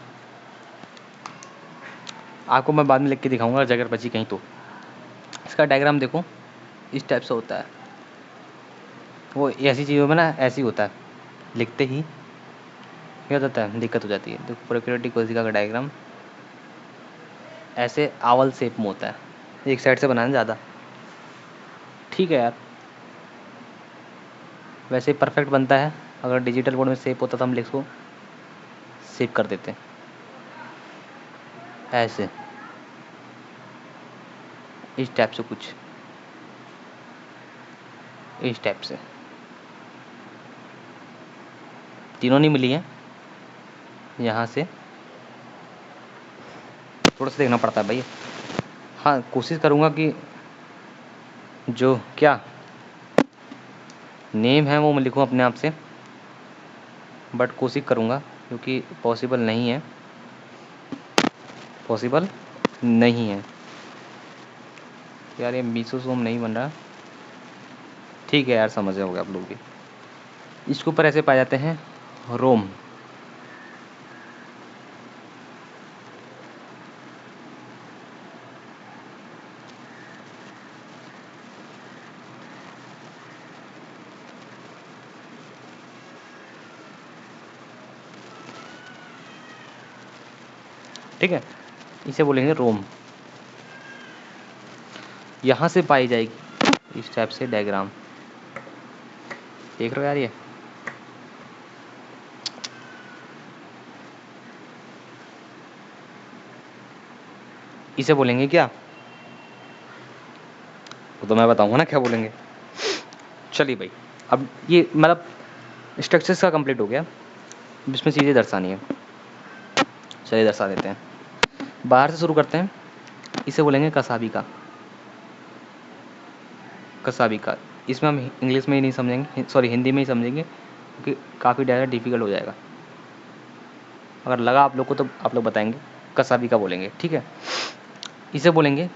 आपको मैं बाद में लिख के दिखाऊंगा अगर बची कहीं तो। इसका डायग्राम देखो, इस टाइप से होता है, वो ऐसी चीज़ों में ना ऐसे ही होता है, लिखते ही क्या होता है, दिक्कत हो जाती है। देखो प्रोकैरियोटिक कोशिका का डायग्राम ऐसे आवल शेप में होता है, एक साइड से बनाना ज़्यादा ठीक है यार, वैसे परफेक्ट बनता है। अगर डिजिटल बोर्ड में शेप होता तो हम इसको सेव कर देते ऐसे, इस टाइप से, कुछ इस टाइप से। तीनों नहीं मिली हैं, यहाँ से थोड़ा सा देखना पड़ता है भाई। हाँ कोशिश करूँगा कि जो क्या नेम है वो मैं लिखूँ अपने आप से, बट कोशिश करूँगा, क्योंकि पॉसिबल नहीं है, पॉसिबल नहीं है यार, ये मीसोसोम नहीं बन रहा, ठीक है यार, समझ जाओगे आप लोग भी। इसके ऊपर ऐसे पाए जाते हैं रोम, ठीक है, इसे बोलेंगे रोम। यहाँ से पाई जाएगी इस टाइप से डायग्राम, देख रहे हो यार, ये इसे बोलेंगे क्या, वो तो मैं बताऊंगा ना क्या बोलेंगे। चलिए भाई, अब ये मतलब स्ट्रक्चर्स का कंप्लीट हो गया, इसमें चीज़ें दर्शानी है, चलिए दर्शा देते हैं। बाहर से शुरू करते हैं, इसे बोलेंगे कसाबिका, कसाबिका। इसमें हम इंग्लिश में ही नहीं समझेंगे, सॉरी हिंदी में ही समझेंगे, क्योंकि काफ़ी ज़्यादा डिफिकल्ट हो जाएगा। अगर लगा आप लोग को तो आप लोग बताएंगे, कसाबिका बोलेंगे, ठीक है। इसे बोलेंगे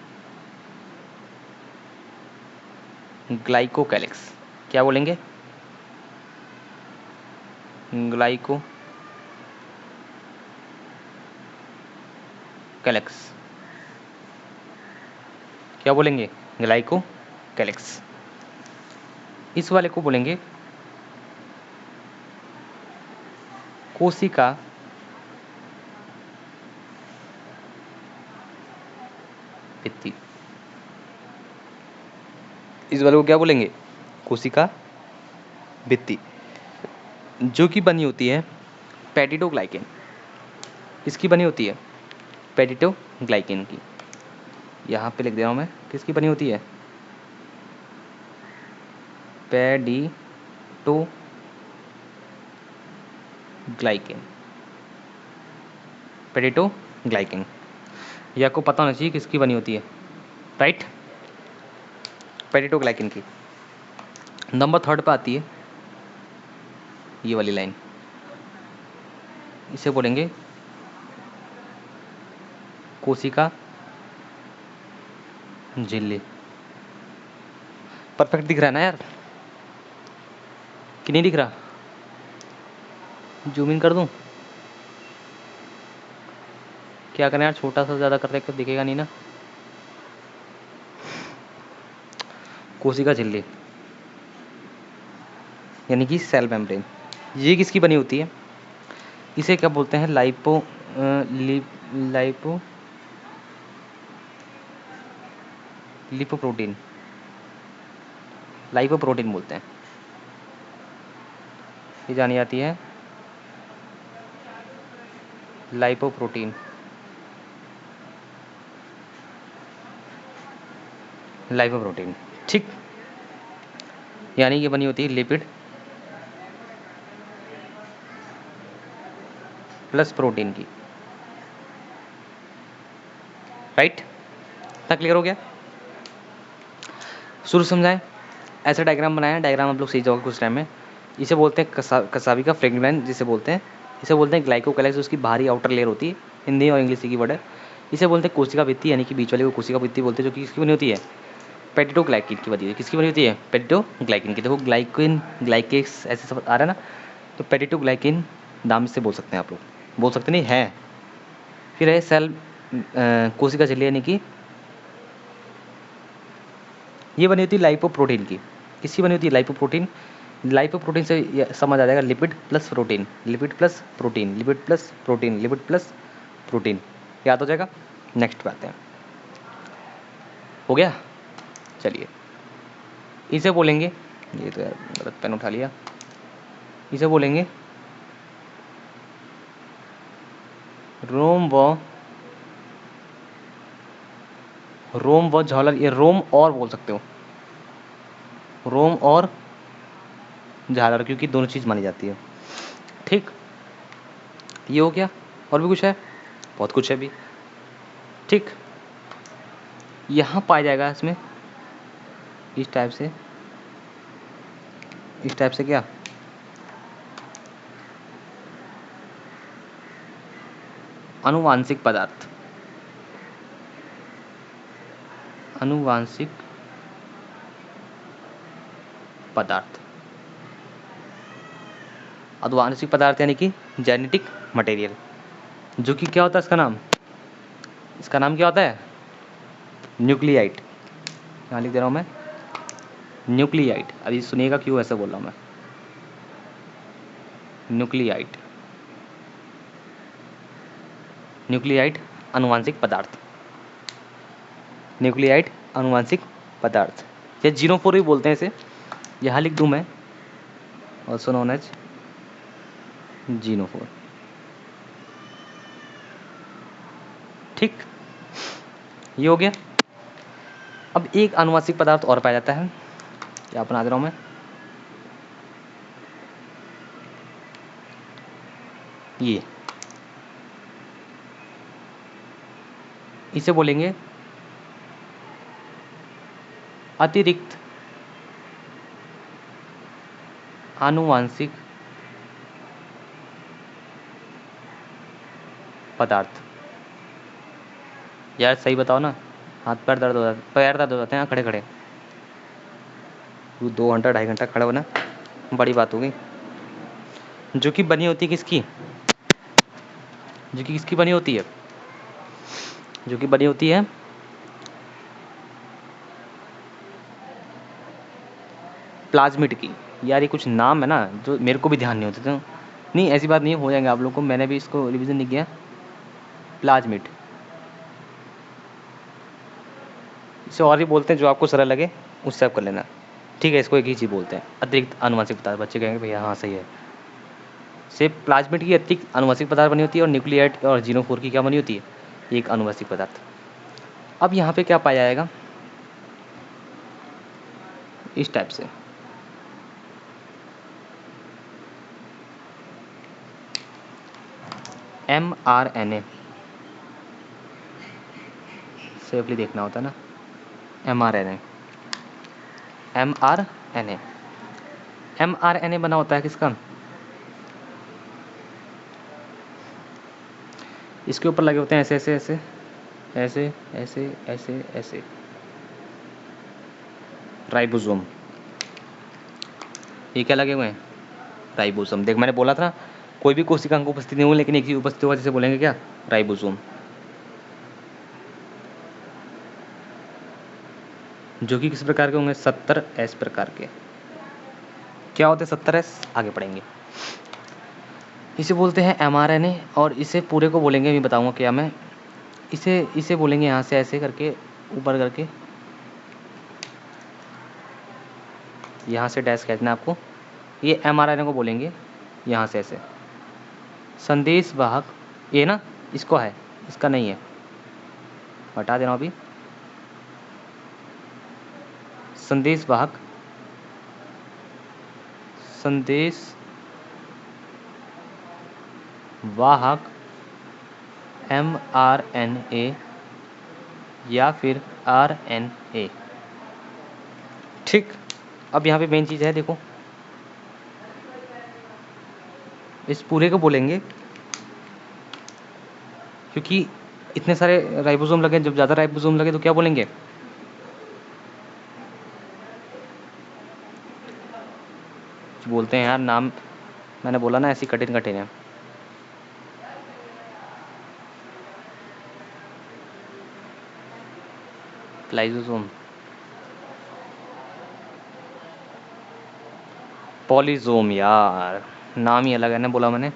ग्लाइकोकैलिक्स, क्या बोलेंगे, ग्लाइको कैलेक्स, क्या बोलेंगे, ग्लाइको कैलेक्स। इस वाले को बोलेंगे कोशिका भित्ति। इस वाले को क्या बोलेंगे? कोशिका भित्ति, जो कि बनी होती है पेप्टिडोग्लाइकेन। किसकी बनी होती है? पेप्टिडोग्लाइकेन की। यहाँ पे लिख दे रहा हूँ मैं, किसकी बनी होती है? पेप्टिडोग्लाइकेन। पेप्टिडोग्लाइकेन, ये आपको पता होना चाहिए किसकी बनी होती है, राइट? पेप्टिडोग्लाइकेन की। नंबर 3 पे आती है ये वाली लाइन, इसे बोलेंगे कोशिका झिल्ली। परफेक्ट दिख रहा है ना यार, कि नहीं दिख रहा? जूम इन कर दूं? क्या करें यार, छोटा सा ज़्यादा करते कर दिखेगा नहीं ना। कोशिका झिल्ली यानी कि सेल मेम्ब्रेन, ये किसकी बनी होती है? इसे क्या बोलते हैं? लिपोप्रोटीन, लाइपोप्रोटीन बोलते हैं। ये जानी जाती है लाइपोप्रोटीन, लाइपोप्रोटीन, ठीक। यानी ये बनी होती है लिपिड प्लस प्रोटीन की, राइट? इतना क्लियर हो गया? शुरू समझाएं? ऐसा डायग्राम बनाया, डायग्राम आप लोग सीख जाओगे कुछ टाइम में। इसे बोलते हैं कसावी का फ्रेगमेंट, जिसे बोलते हैं, इसे बोलते हैं ग्लाइकोकैलेक्स, उसकी बाहरी आउटर लेयर होती है। हिंदी और इंग्लिश की वर्ड है। इसे बोलते हैं कोशिका भित्ति, यानी कि बीच वाले को कोशिका भित्ति बोलते हैं, जो कि किसकी बनी होती है? पेप्टिडोग्लाइकेन की बनी होती है। किसकी बनी होती है? पेप्टिडोग्लाइकेन की। देखो ग्लाइकेन, ग्लाइकेक्स ऐसे सब आ रहा है ना, तो पेप्टिडोग्लाइकेन नाम से बोल सकते हैं आप लोग, बोल सकते नहीं है। फिर है सेल कोशिका झिल्ली, यानी कि ये बनी होती है लाइपोप्रोटीन की। किसकी बनी होती है? लाइपोप्रोटीन। लाइपोप्रोटीन से ये समझ आ जाएगा lipid plus protein, lipid plus protein, lipid plus protein, lipid plus protein, याद हो जाएगा। नेक्स्ट पे आते हैं। हो गया? चलिए, इसे बोलेंगे, ये तो यार गलत पेन उठा लिया, इसे बोलेंगे रोम व झालर। ये रोम और बोल सकते हो, रोम और झालर, क्योंकि दोनों चीज़ मानी जाती है, ठीक। ये हो गया। और भी कुछ है? बहुत कुछ है भी, ठीक। यहाँ पाया जाएगा इसमें इस टाइप से क्या? आनुवांशिक पदार्थ, आनुवांशिक पदार्थ। आनुवांशिक पदार्थ यानी कि जेनेटिक मटेरियल, जो कि क्या होता है? इसका नाम क्या होता है? न्यूक्लियाइड। यहाँ लिख दे रहा हूँ मैं, न्यूक्लियाइड। अभी सुनिएगा क्यों ऐसा बोल रहा हूँ मैं। न्यूक्लियाइड, न्यूक्लियाइड आनुवांशिक पदार्थ, न्यूक्लियाइड आनुवांशिक पदार्थ, या जीनोफोर भी बोलते हैं इसे। यहाँ लिख दूँ मैं, ऑल्सो नोन एज जीनोफोर, ठीक। ये हो गया। अब एक आनुवांशिक पदार्थ और पाया जाता है, क्या बना दे रहा हूँ मैं, ये, इसे बोलेंगे अतिरिक्त आनुवांशिक पदार्थ। यार सही बताओ ना, हाथ पैर दर्द हो जाते, पैर दर्द हो जाते हैं खड़े खड़े। 2 घंटा 2.5 घंटा खड़ा होना बड़ी बात होगी। जो कि बनी होती है किसकी? जो कि किसकी बनी होती है? जो कि बनी होती है प्लाज्मिड की। यार ये कुछ नाम है ना जो मेरे को भी ध्यान नहीं होते, तो नहीं ऐसी बात नहीं, हो जाएंगे आप लोग को, मैंने भी इसको रिवीजन नहीं किया। प्लाज्मिड, इसे और भी बोलते हैं, जो आपको सरल लगे उससे आप कर लेना। ठीक है, इसको एक ही चीज़ बोलते हैं, अतिरिक्त आनुवंशिक पदार्थ। बच्चे कहेंगे भैया हाँ सही है। सिर्फ प्लाज्मिड की अतिरिक्त आनुवंशिक पदार्थ बनी होती है और न्यूक्लियाइड और जीनोफोर की क्या बनी होती है, एक आनुवंशिक पदार्थ। अब यहाँ पे क्या पाया जाएगा, इस टाइप से mRNA, सेफली देखना होता है ना, mRNA, mRNA, mRNA बना होता है किसका, इसके ऊपर लगे होते हैं ऐसे ऐसे ऐसे ऐसे ऐसे ऐसे ऐसे राइबोसोम। ये क्या लगे हुए हैं, राइबोसोम। देख मैंने बोला था ना, कोई भी कोशिका अंग उपस्थित नहीं हो लेकिन एक ही उपस्थित होगा, जिसे बोलेंगे क्या, राइबोसोम। जो कि किस प्रकार के होंगे, 70S प्रकार के। क्या होते हैं 70S, आगे पढ़ेंगे। इसे बोलते हैं mRNA, और इसे पूरे को बोलेंगे, अभी बताऊंगा क्या मैं। इसे बोलेंगे यहाँ से ऐसे करके ऊपर करके, यहाँ से डैश खींचना आपको, ये mRNA को बोलेंगे यहाँ से ऐसे। संदेश वाहक ये ना, इसको है, इसका नहीं है, हटा देना अभी। संदेश वाहक, संदेश वाहक mRNA या फिर RNA। ठीक, अब यहाँ पे मेन चीज़ है, देखो इस पूरे को बोलेंगे, क्योंकि इतने सारे राइबोसोम लगे, जब ज़्यादा राइबोसोम लगे तो क्या बोलेंगे, बोलते हैं यार नाम, मैंने बोला ना ऐसी कठिन कठिन है। लाइसोसोम, पॉलीजोम, यार नाम ही अलग है ना, बोला मैंने,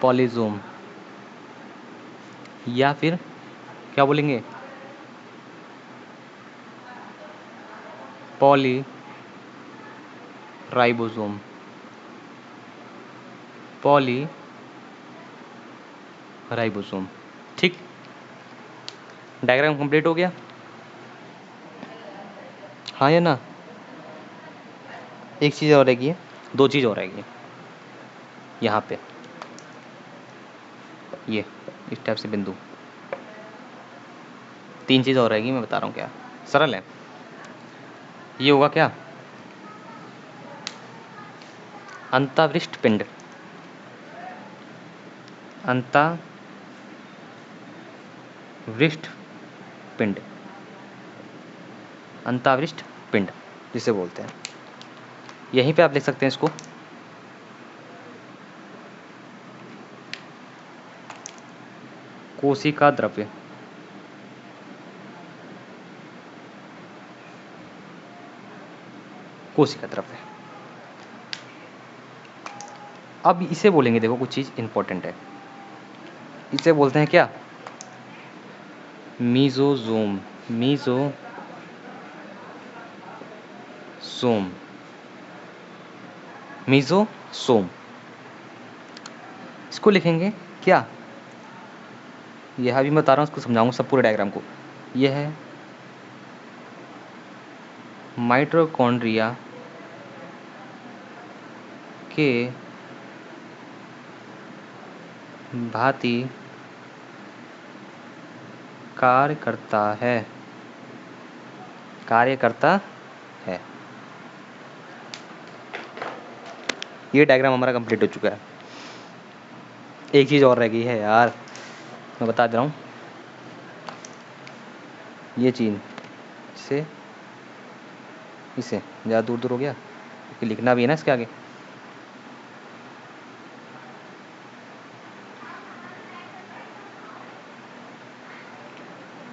पॉलीजोम। या फिर क्या बोलेंगे, पॉली राइबोसोम, पॉली राइबोसोम। ठीक, डायग्राम कंप्लीट हो गया, हाँ या ना। एक चीज़ और रहेगी, दो चीज़ और रहेगी यहाँ पे, ये इस टाइप से बिंदु, तीन चीज़ और रहेगी, मैं बता रहा हूँ क्या, सरल है। ये होगा क्या, अंतःवृष्ट पिंड, अंतःवृष्ट पिंड, अंतःवृष्ट पिंड जिसे बोलते हैं। यहीं पे आप लिख सकते हैं इसको, कोशिका द्रव्य, कोशिका द्रव्य। अब इसे बोलेंगे, देखो कुछ चीज़ इंपॉर्टेंट है, इसे बोलते हैं क्या, मीजोजोम, मीजोसोम, मीजोसोम। इसको लिखेंगे क्या, यह अभी मैं बता रहा हूँ, इसको समझाऊंगा सब पूरे डायग्राम को। यह है माइटोकॉन्ड्रिया के भांति कार्य करता है, कार्य करता है। ये डायग्राम हमारा कंप्लीट हो चुका है। एक चीज़ और रह गई है यार, मैं बता दे रहा हूँ, ये चीन से इसे ज़्यादा दूर दूर हो गया, क्योंकि लिखना भी है ना इसके आगे।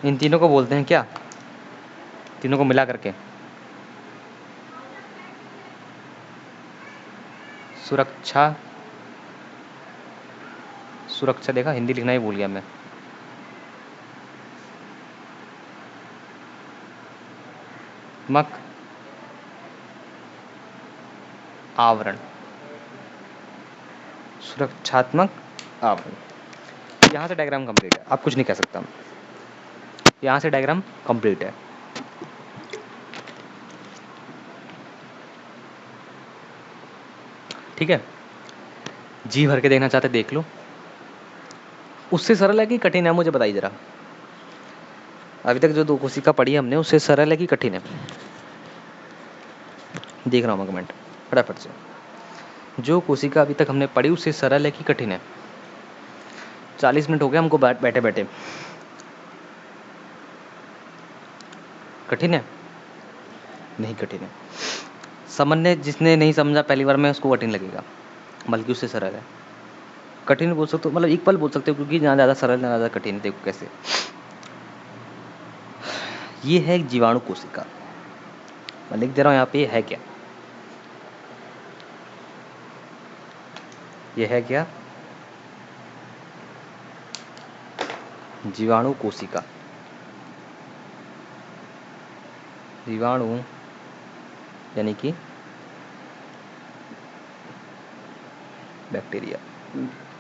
इन तीनों को बोलते हैं क्या, तीनों को मिला करके सुरक्षा, सुरक्षा, देखा हिंदी लिखना ही भूल गया मैं, आवरण, सुरक्षात्मक आवरण। यहाँ से डायग्राम कंप्लीट है, आप कुछ नहीं कह सकता। यहाँ से डायग्राम कंप्लीट है। ठीक है, जी भर के देखना चाहते देख लो। उससे सरल है कि कठिन है, मुझे बताइए जरा। अभी तक जो दो कोशिका पढ़ी हमने, उससे सरल है कि कठिन है? देख रहा हूँ मैं कमेंट फटाफट से। जो कोशिका अभी तक हमने पढ़ी उससे सरल है कि कठिन है? 40 मिनट हो गए हमको बैठे बैठे। कठिन है? नहीं कठिन है। सामान्य जिसने नहीं समझा पहली बार में उसको कठिन लगेगा, बल्कि उससे सरल है। कठिन बोल सकते हो, मतलब इक्वल बोल सकते हो, क्योंकि ना ज़्यादा सरल ना ज़्यादा कठिन। देखो कैसे, ये है एक जीवाणु कोशिका। मैं लिख दे रहा हूँ यहाँ पे, ये है क्या? ये है क्या? जीवाणु कोशिका। जीवाणु यानी कि बैक्टीरिया।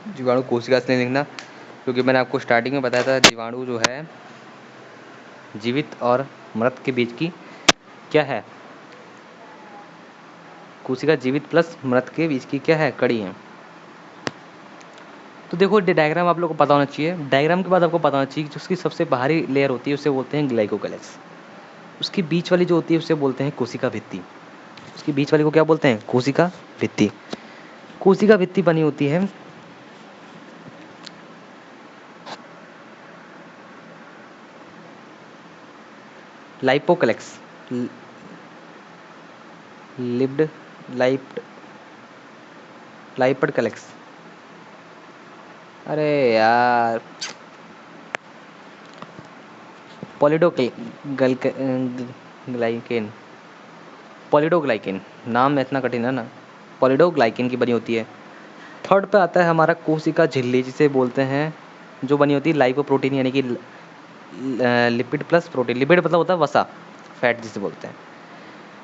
जीवाणु कोशिका से नहीं लिखना, क्योंकि मैंने आपको स्टार्टिंग में बताया था जीवाणु जो है जीवित और मृत के बीच की क्या है? कोशिका जीवित प्लस मृत के बीच की क्या है? कड़ी है। तो देखो डायग्राम आप लोग को पता होना चाहिए। डायग्राम के बाद आपको पता होना चाहिए कि उसकी सबसे बाहरी लेयर होती है उसे बोलते हैं ग्लाइकोकैलेक्स। उसकी बीच वाली जो होती है उसे बोलते हैं कोशिका भित्ति। उसकी बीच वाली को क्या बोलते हैं? कोशिका भित्ति। कोशिका भित्ति बनी होती है लाइपोकैलेक्स, लिप्ड लाइपड कैलेक्स। अरे यार, पॉलिडोग्लाइकेन, पॉलिडोग्लाइकेन नाम इतना कठिन है ना। पॉलिडोग्लाइकेन की बनी होती है। थर्ड पे आता है हमारा कोशिका झिल्ली, जिसे बोलते हैं, जो बनी होती है लाइपोप्रोटीन यानी कि लिपिड प्लस प्रोटीन। लिपिड मतलब होता है वसा, फैट जिसे बोलते हैं।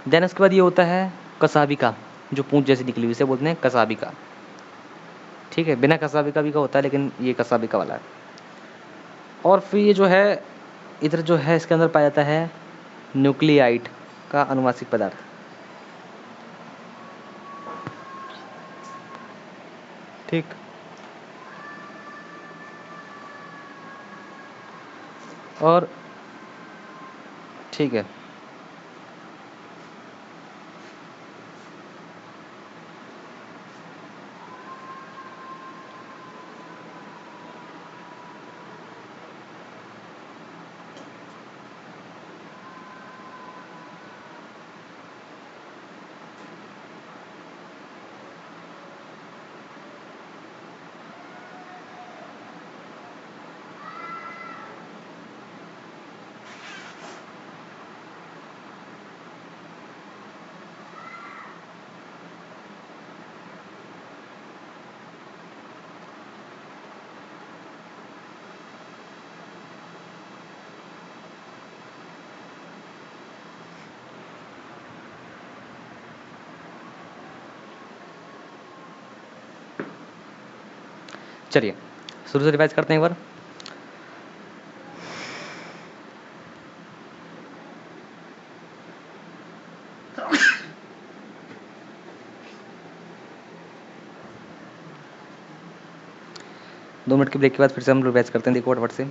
देन उसके बाद ये होता है कसाबिका, जो पूंछ जैसी निकली हुई, इसे बोलते हैं कसाबिका। ठीक है, बिना कसाबिका भी का होता है, लेकिन ये कसाबिका वाला है। और फिर ये जो है इधर जो है इसके अंदर पाया जाता है न्यूक्लियाइड का अनुवांशिक पदार्थ। ठीक, और ठीक है, चलिए शुरू से रिवाइज करते हैं एक बार। दो मिनट के ब्रेक के बाद फिर से हम रिवाइज करते हैं। देखो फटाफट से,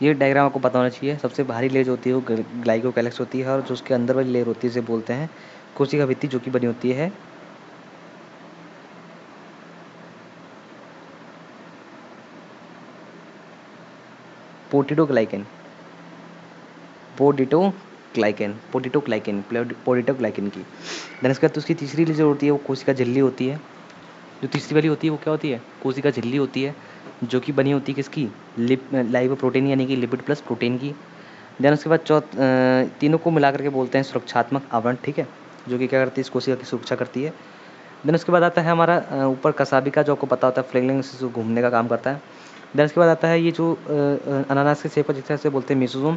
ये डायग्राम आपको पता होना चाहिए। सबसे बाहरी लेयर जो होती है वो ग्लाइकोकैलेक्स होती है, और जो उसके अंदर वाली लेयर होती है उसे बोलते हैं कोशिका भित्ति, जो कि बनी होती है पोटिडोग्लाइकेन, पोटिटोग्लाइकेन की। देन इसके बाद उसकी तीसरी लेयर जो होती है वो कोशिका झिल्ली होती है। जो तीसरी वाली होती है वो क्या होती है? कोशिका झिल्ली होती है, जो कि बनी होती है किसकी? लाइपोप्रोटीन यानी कि लिपिड प्लस प्रोटीन की। देन उसके बाद तीनों को मिला करके बोलते हैं सुरक्षात्मक आवरण। ठीक है, जो कि क्या करती है? इस कोशिका की सुरक्षा करती है। देन उसके बाद आता है हमारा ऊपर कसाबिका, जो आपको पता होता है फ्लैंगलिंग से घूमने का काम करता है। देन उसके बाद आता है ये जो अनानास के शेप का जिसे बोलते हैं मेसोसोम।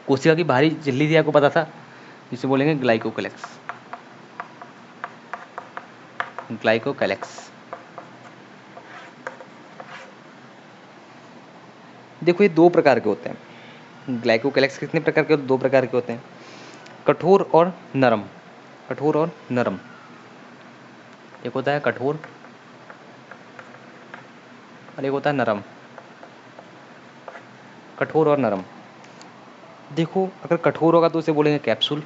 कोशिका की बाहरी झिल्ली थी, आपको पता था, जिसे बोलेंगे ग्लाइकोकैलेक्स। ग्लाइकोकैलेक्स। देखो ये दो प्रकार के होते हैं। ग्लाइकोकैलेक्स कितने प्रकार के? दो प्रकार के होते हैं, कठोर और नरम। कठोर और नरम। एक होता है कठोर और एक होता है नरम। कठोर और नरम। देखो अगर कठोर होगा तो उसे बोलेंगे कैप्सूल,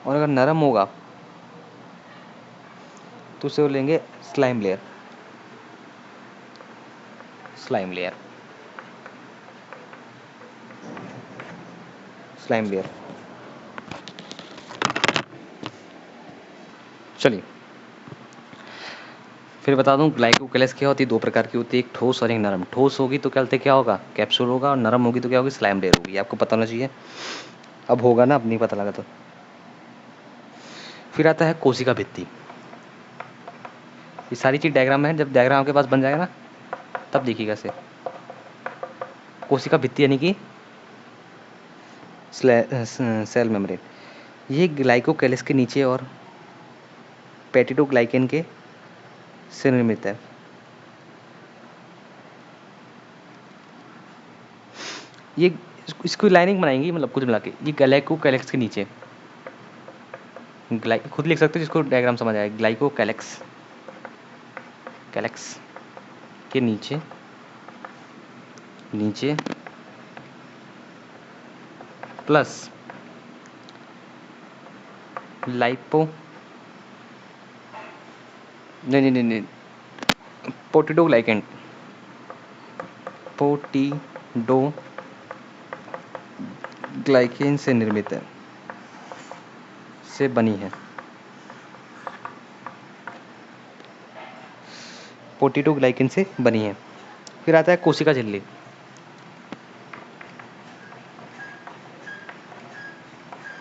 और अगर नरम होगा तो उसे बोलेंगे slime layer. Slime layer. Slime layer. चलिए फिर बता दूं ग्लाइकोकैलेक्स क्या होती है। दो प्रकार की होती है, एक ठोस और एक नरम। ठोस होगी तो क्या होगा? कैप्सूल होगा, और नरम होगी तो क्या होगी? स्लाइम लेयर होगी। आपको पता होना चाहिए। अब होगा ना, अब नहीं पता लगा तो। फिर आता है कोशिका भित्ति। ये सारी चीज डायग्राम है, जब डायग्राम आपके पास बन जाएगा ना तब देखिएगा इसे। कोशिका भित्ति यानी कि सेल मेम्ब्रेन। ये ग्लाइकोकैलेक्स के नीचे और पेप्टिडोग्लाइकेन के से निर्मित है। ये इसको लाइनिंग बनाएंगी, मतलब कुछ मिला के। ये ग्लाइकोकैलेक्स के नीचे, खुद लिख सकते हो जिसको डायग्राम समझ आए। ग्लाइकोकैलेक्स, कैलेक्स के नीचे, नीचे प्लस लाइपो, नहीं, पोटिडोग्लाइकेन, पोटिडोग्लाइकेन से निर्मित है, से बनी है। पोटिडोग्लाइकेन से बनी है। फिर आता है कोशिका झिल्ली।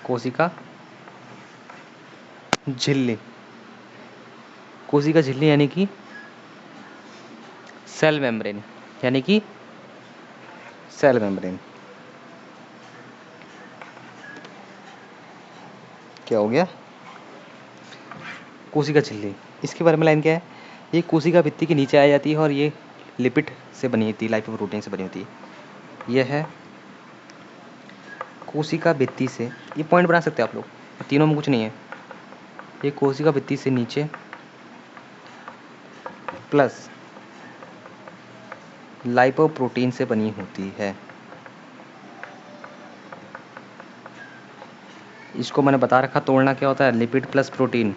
कोशिका झिल्ली। कोशिका झिल्ली यानी कि सेल मेम्ब्रेन, यानी कि सेल मेम्ब्रेन। क्या हो गया? कोशिका झिल्ली। इसके बारे में लाइन क्या है? ये कोशिका भित्ति के नीचे आ जाती है और ये लिपिड से बनी होती है, लाइपोप्रोटीन से बनी होती है। यह है कोशिका भित्ति से, ये पॉइंट बना सकते हैं आप लोग, तीनों में कुछ नहीं है। ये कोशिका भित्ति से नीचे प्लस लाइपोप्रोटीन से बनी होती है। इसको मैंने बता रखा, तोड़ना क्या होता है, लिपिड प्लस प्रोटीन।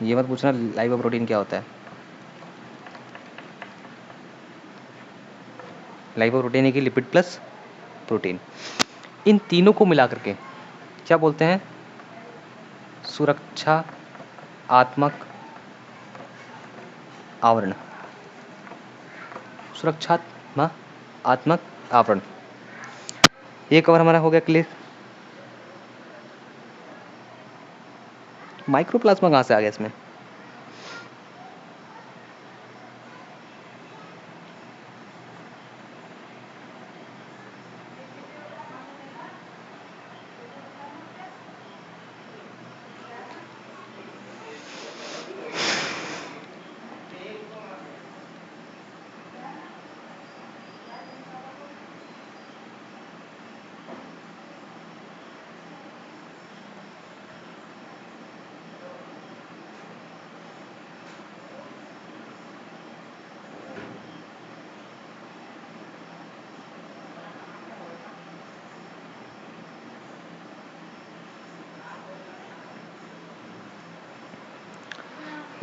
ये मत पूछना लाइपोप्रोटीन क्या होता है। लाइपोप्रोटीन है कि लिपिड प्लस प्रोटीन। इन तीनों को मिला करके क्या बोलते हैं? सुरक्षा आत्मक आवरण। सुरक्षात्मक आवरण। ये कवर हमारा हो गया क्लियर। माइक्रोप्लाज्मा कहाँ से आ गया इसमें?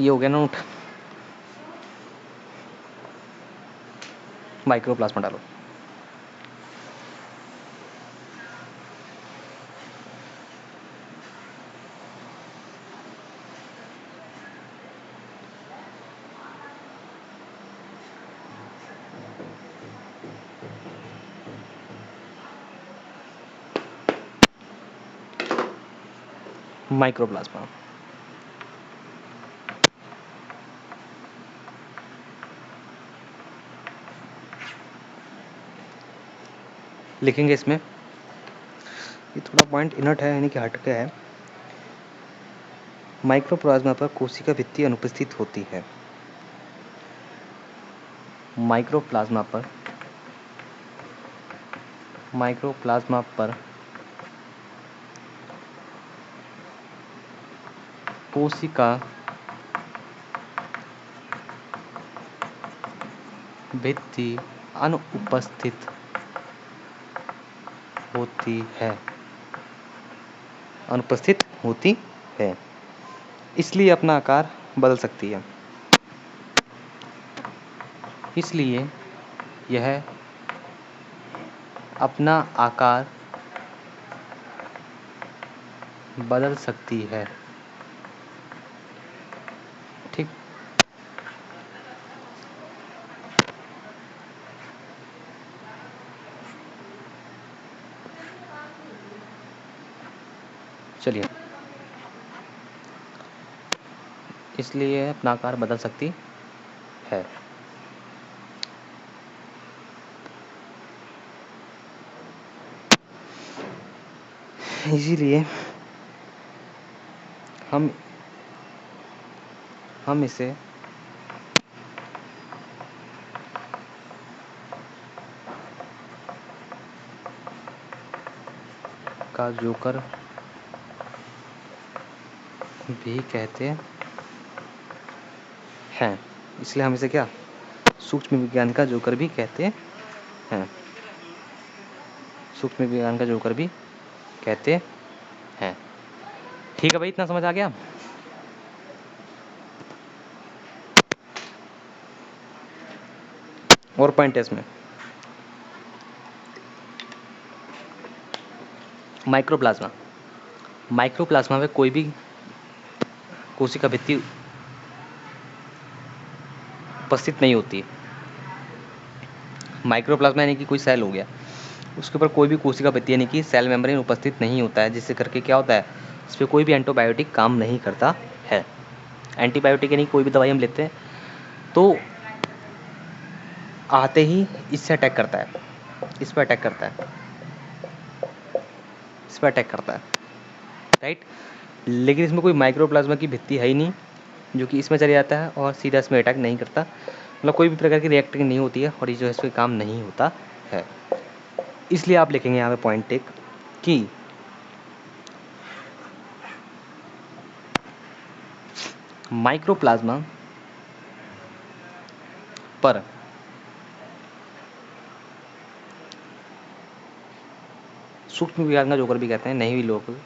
ये हो गया नोट। माइक्रोप्लाज्मा डालो। माइक्रोप्लाज्मा। लिखेंगे इसमें, ये थोड़ा पॉइंट इनट है यानी कि हटके है। माइक्रोप्लाज्मा पर कोशिका भित्ति अनुपस्थित होती है। माइक्रोप्लाज्मा पर कोशिका भित्ति अनुपस्थित होती है, इसलिए अपना आकार बदल सकती है। इसलिए यह अपना आकार बदल सकती है। ठीक, चलिए, इसलिए अपना आकार बदल सकती है। इसीलिए हम इसे का जोकर भी कहते हैं। इसलिए हम इसे क्या, सूक्ष्म विज्ञान का जोकर भी कहते हैं। सूक्ष्म विज्ञान का जोकर भी कहते हैं। ठीक है भाई, इतना समझ आ गया। और पॉइंट है इसमें, माइक्रोप्लाज्मा में कोई भी कोशिका भित्ति उपस्थित नहीं होती। माइक्रोप्लाज्मा यानी कि कोई सेल हो गया, उसके ऊपर कोई भी कोशिका भित्ति यानी कि सेल मेम्ब्रेन उपस्थित नहीं होता है, जिससे करके क्या होता है, इस पर कोई भी एंटीबायोटिक काम नहीं करता है। एंटीबायोटिक यानी कोई भी दवाई हम लेते हैं तो आते ही इससे अटैक करता है, इस पर अटैक करता है, राइट। लेकिन इसमें कोई माइक्रोप्लाज्मा की भित्ति है ही नहीं, जो कि इसमें चले जाता है और सीधा इसमें अटैक नहीं करता, मतलब कोई भी प्रकार की रिएक्टिंग नहीं होती है और ये जो है इस पर काम नहीं होता है। इसलिए आप लिखेंगे यहाँ पे पॉइंट एक कि माइक्रोप्लाज्मा पर सूक्ष्म विज्ञान का जोकर भी कहते हैं, नहीं भी लोग,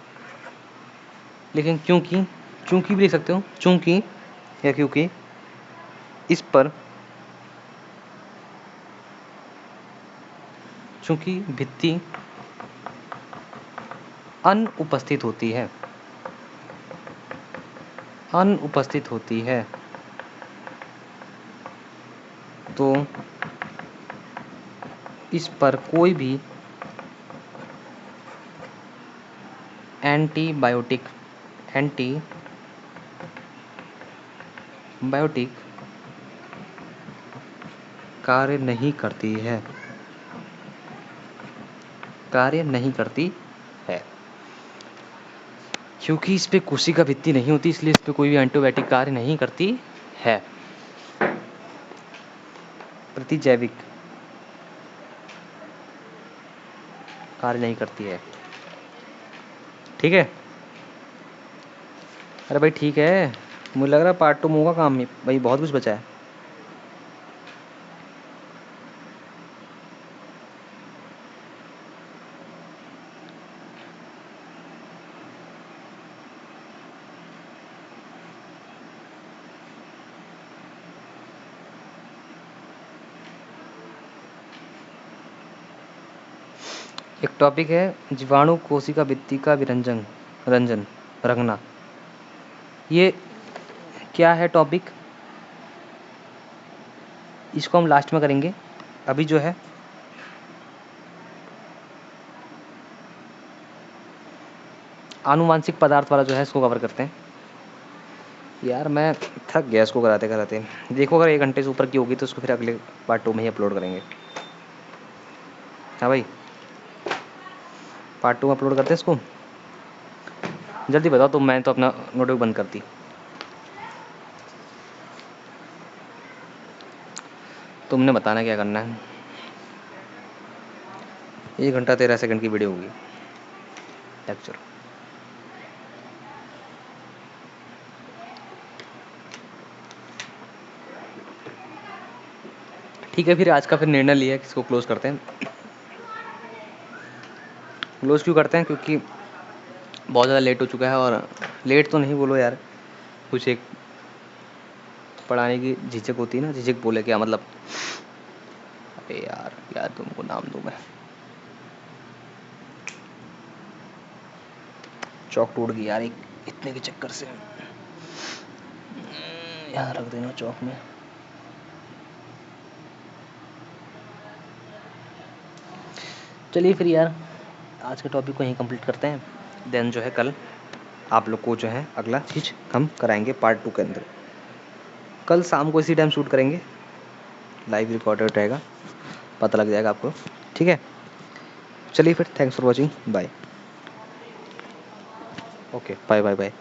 लेकिन चूंकि भी लिख सकते हो, चूंकि या क्योंकि इस पर चूंकि भित्ति अनुपस्थित होती है तो इस पर कोई भी एंटीबायोटिक कार्य नहीं करती है। क्योंकि इस पे कोशिका भित्ति नहीं होती, इसलिए इस पे कोई भी एंटीबायोटिक कार्य नहीं करती है। प्रतिजैविक कार्य नहीं करती है। ठीक है, अरे भाई ठीक है, मुझे लग रहा है पार्ट 2 में होगा काम भाई, बहुत कुछ बचा है। एक टॉपिक है जीवाणु कोशिका भित्ति का रंगना। ये क्या है टॉपिक, इसको हम लास्ट में करेंगे। अभी जो है आनुवांशिक पदार्थ वाला जो है इसको कवर करते हैं। यार मैं थक गया इसको कराते। देखो अगर 1 घंटे से ऊपर की होगी तो उसको फिर अगले पार्ट 2 में ही अपलोड करेंगे। हाँ भाई। पार्ट 2 अपलोड करते हैं इसको। जल्दी बताओ तो मैं तो अपना नोटबुक बंद करती। तुमने बताना क्या करना है। 1 घंटा 13 सेकंड की वीडियो होगी लेक्चर। ठीक है, फिर आज का फिर निर्णय लिया है कि इसको क्लोज करते हैं। क्लोज क्यों करते हैं, क्योंकि बहुत ज़्यादा लेट हो चुका है। और लेट तो नहीं बोलो यार, कुछ एक पढ़ाने की झिझक होती है ना, झिझक बोले क्या मतलब। अरे यार यार तुमको नाम दूँ मैं, चौक टूट गई यार एक इतने के चक्कर से। यहाँ रख देना चौक में। चलिए फिर यार आज के टॉपिक को यहीं कंप्लीट करते हैं। देन जो है कल आप लोग को जो है अगला चीज़ हम कराएंगे पार्ट 2 के अंदर। कल शाम को इसी टाइम शूट करेंगे, लाइव रिकॉर्डेड रहेगा, पता लग जाएगा आपको। ठीक है, चलिए फिर, thanks for watching, bye. Okay, bye bye bye.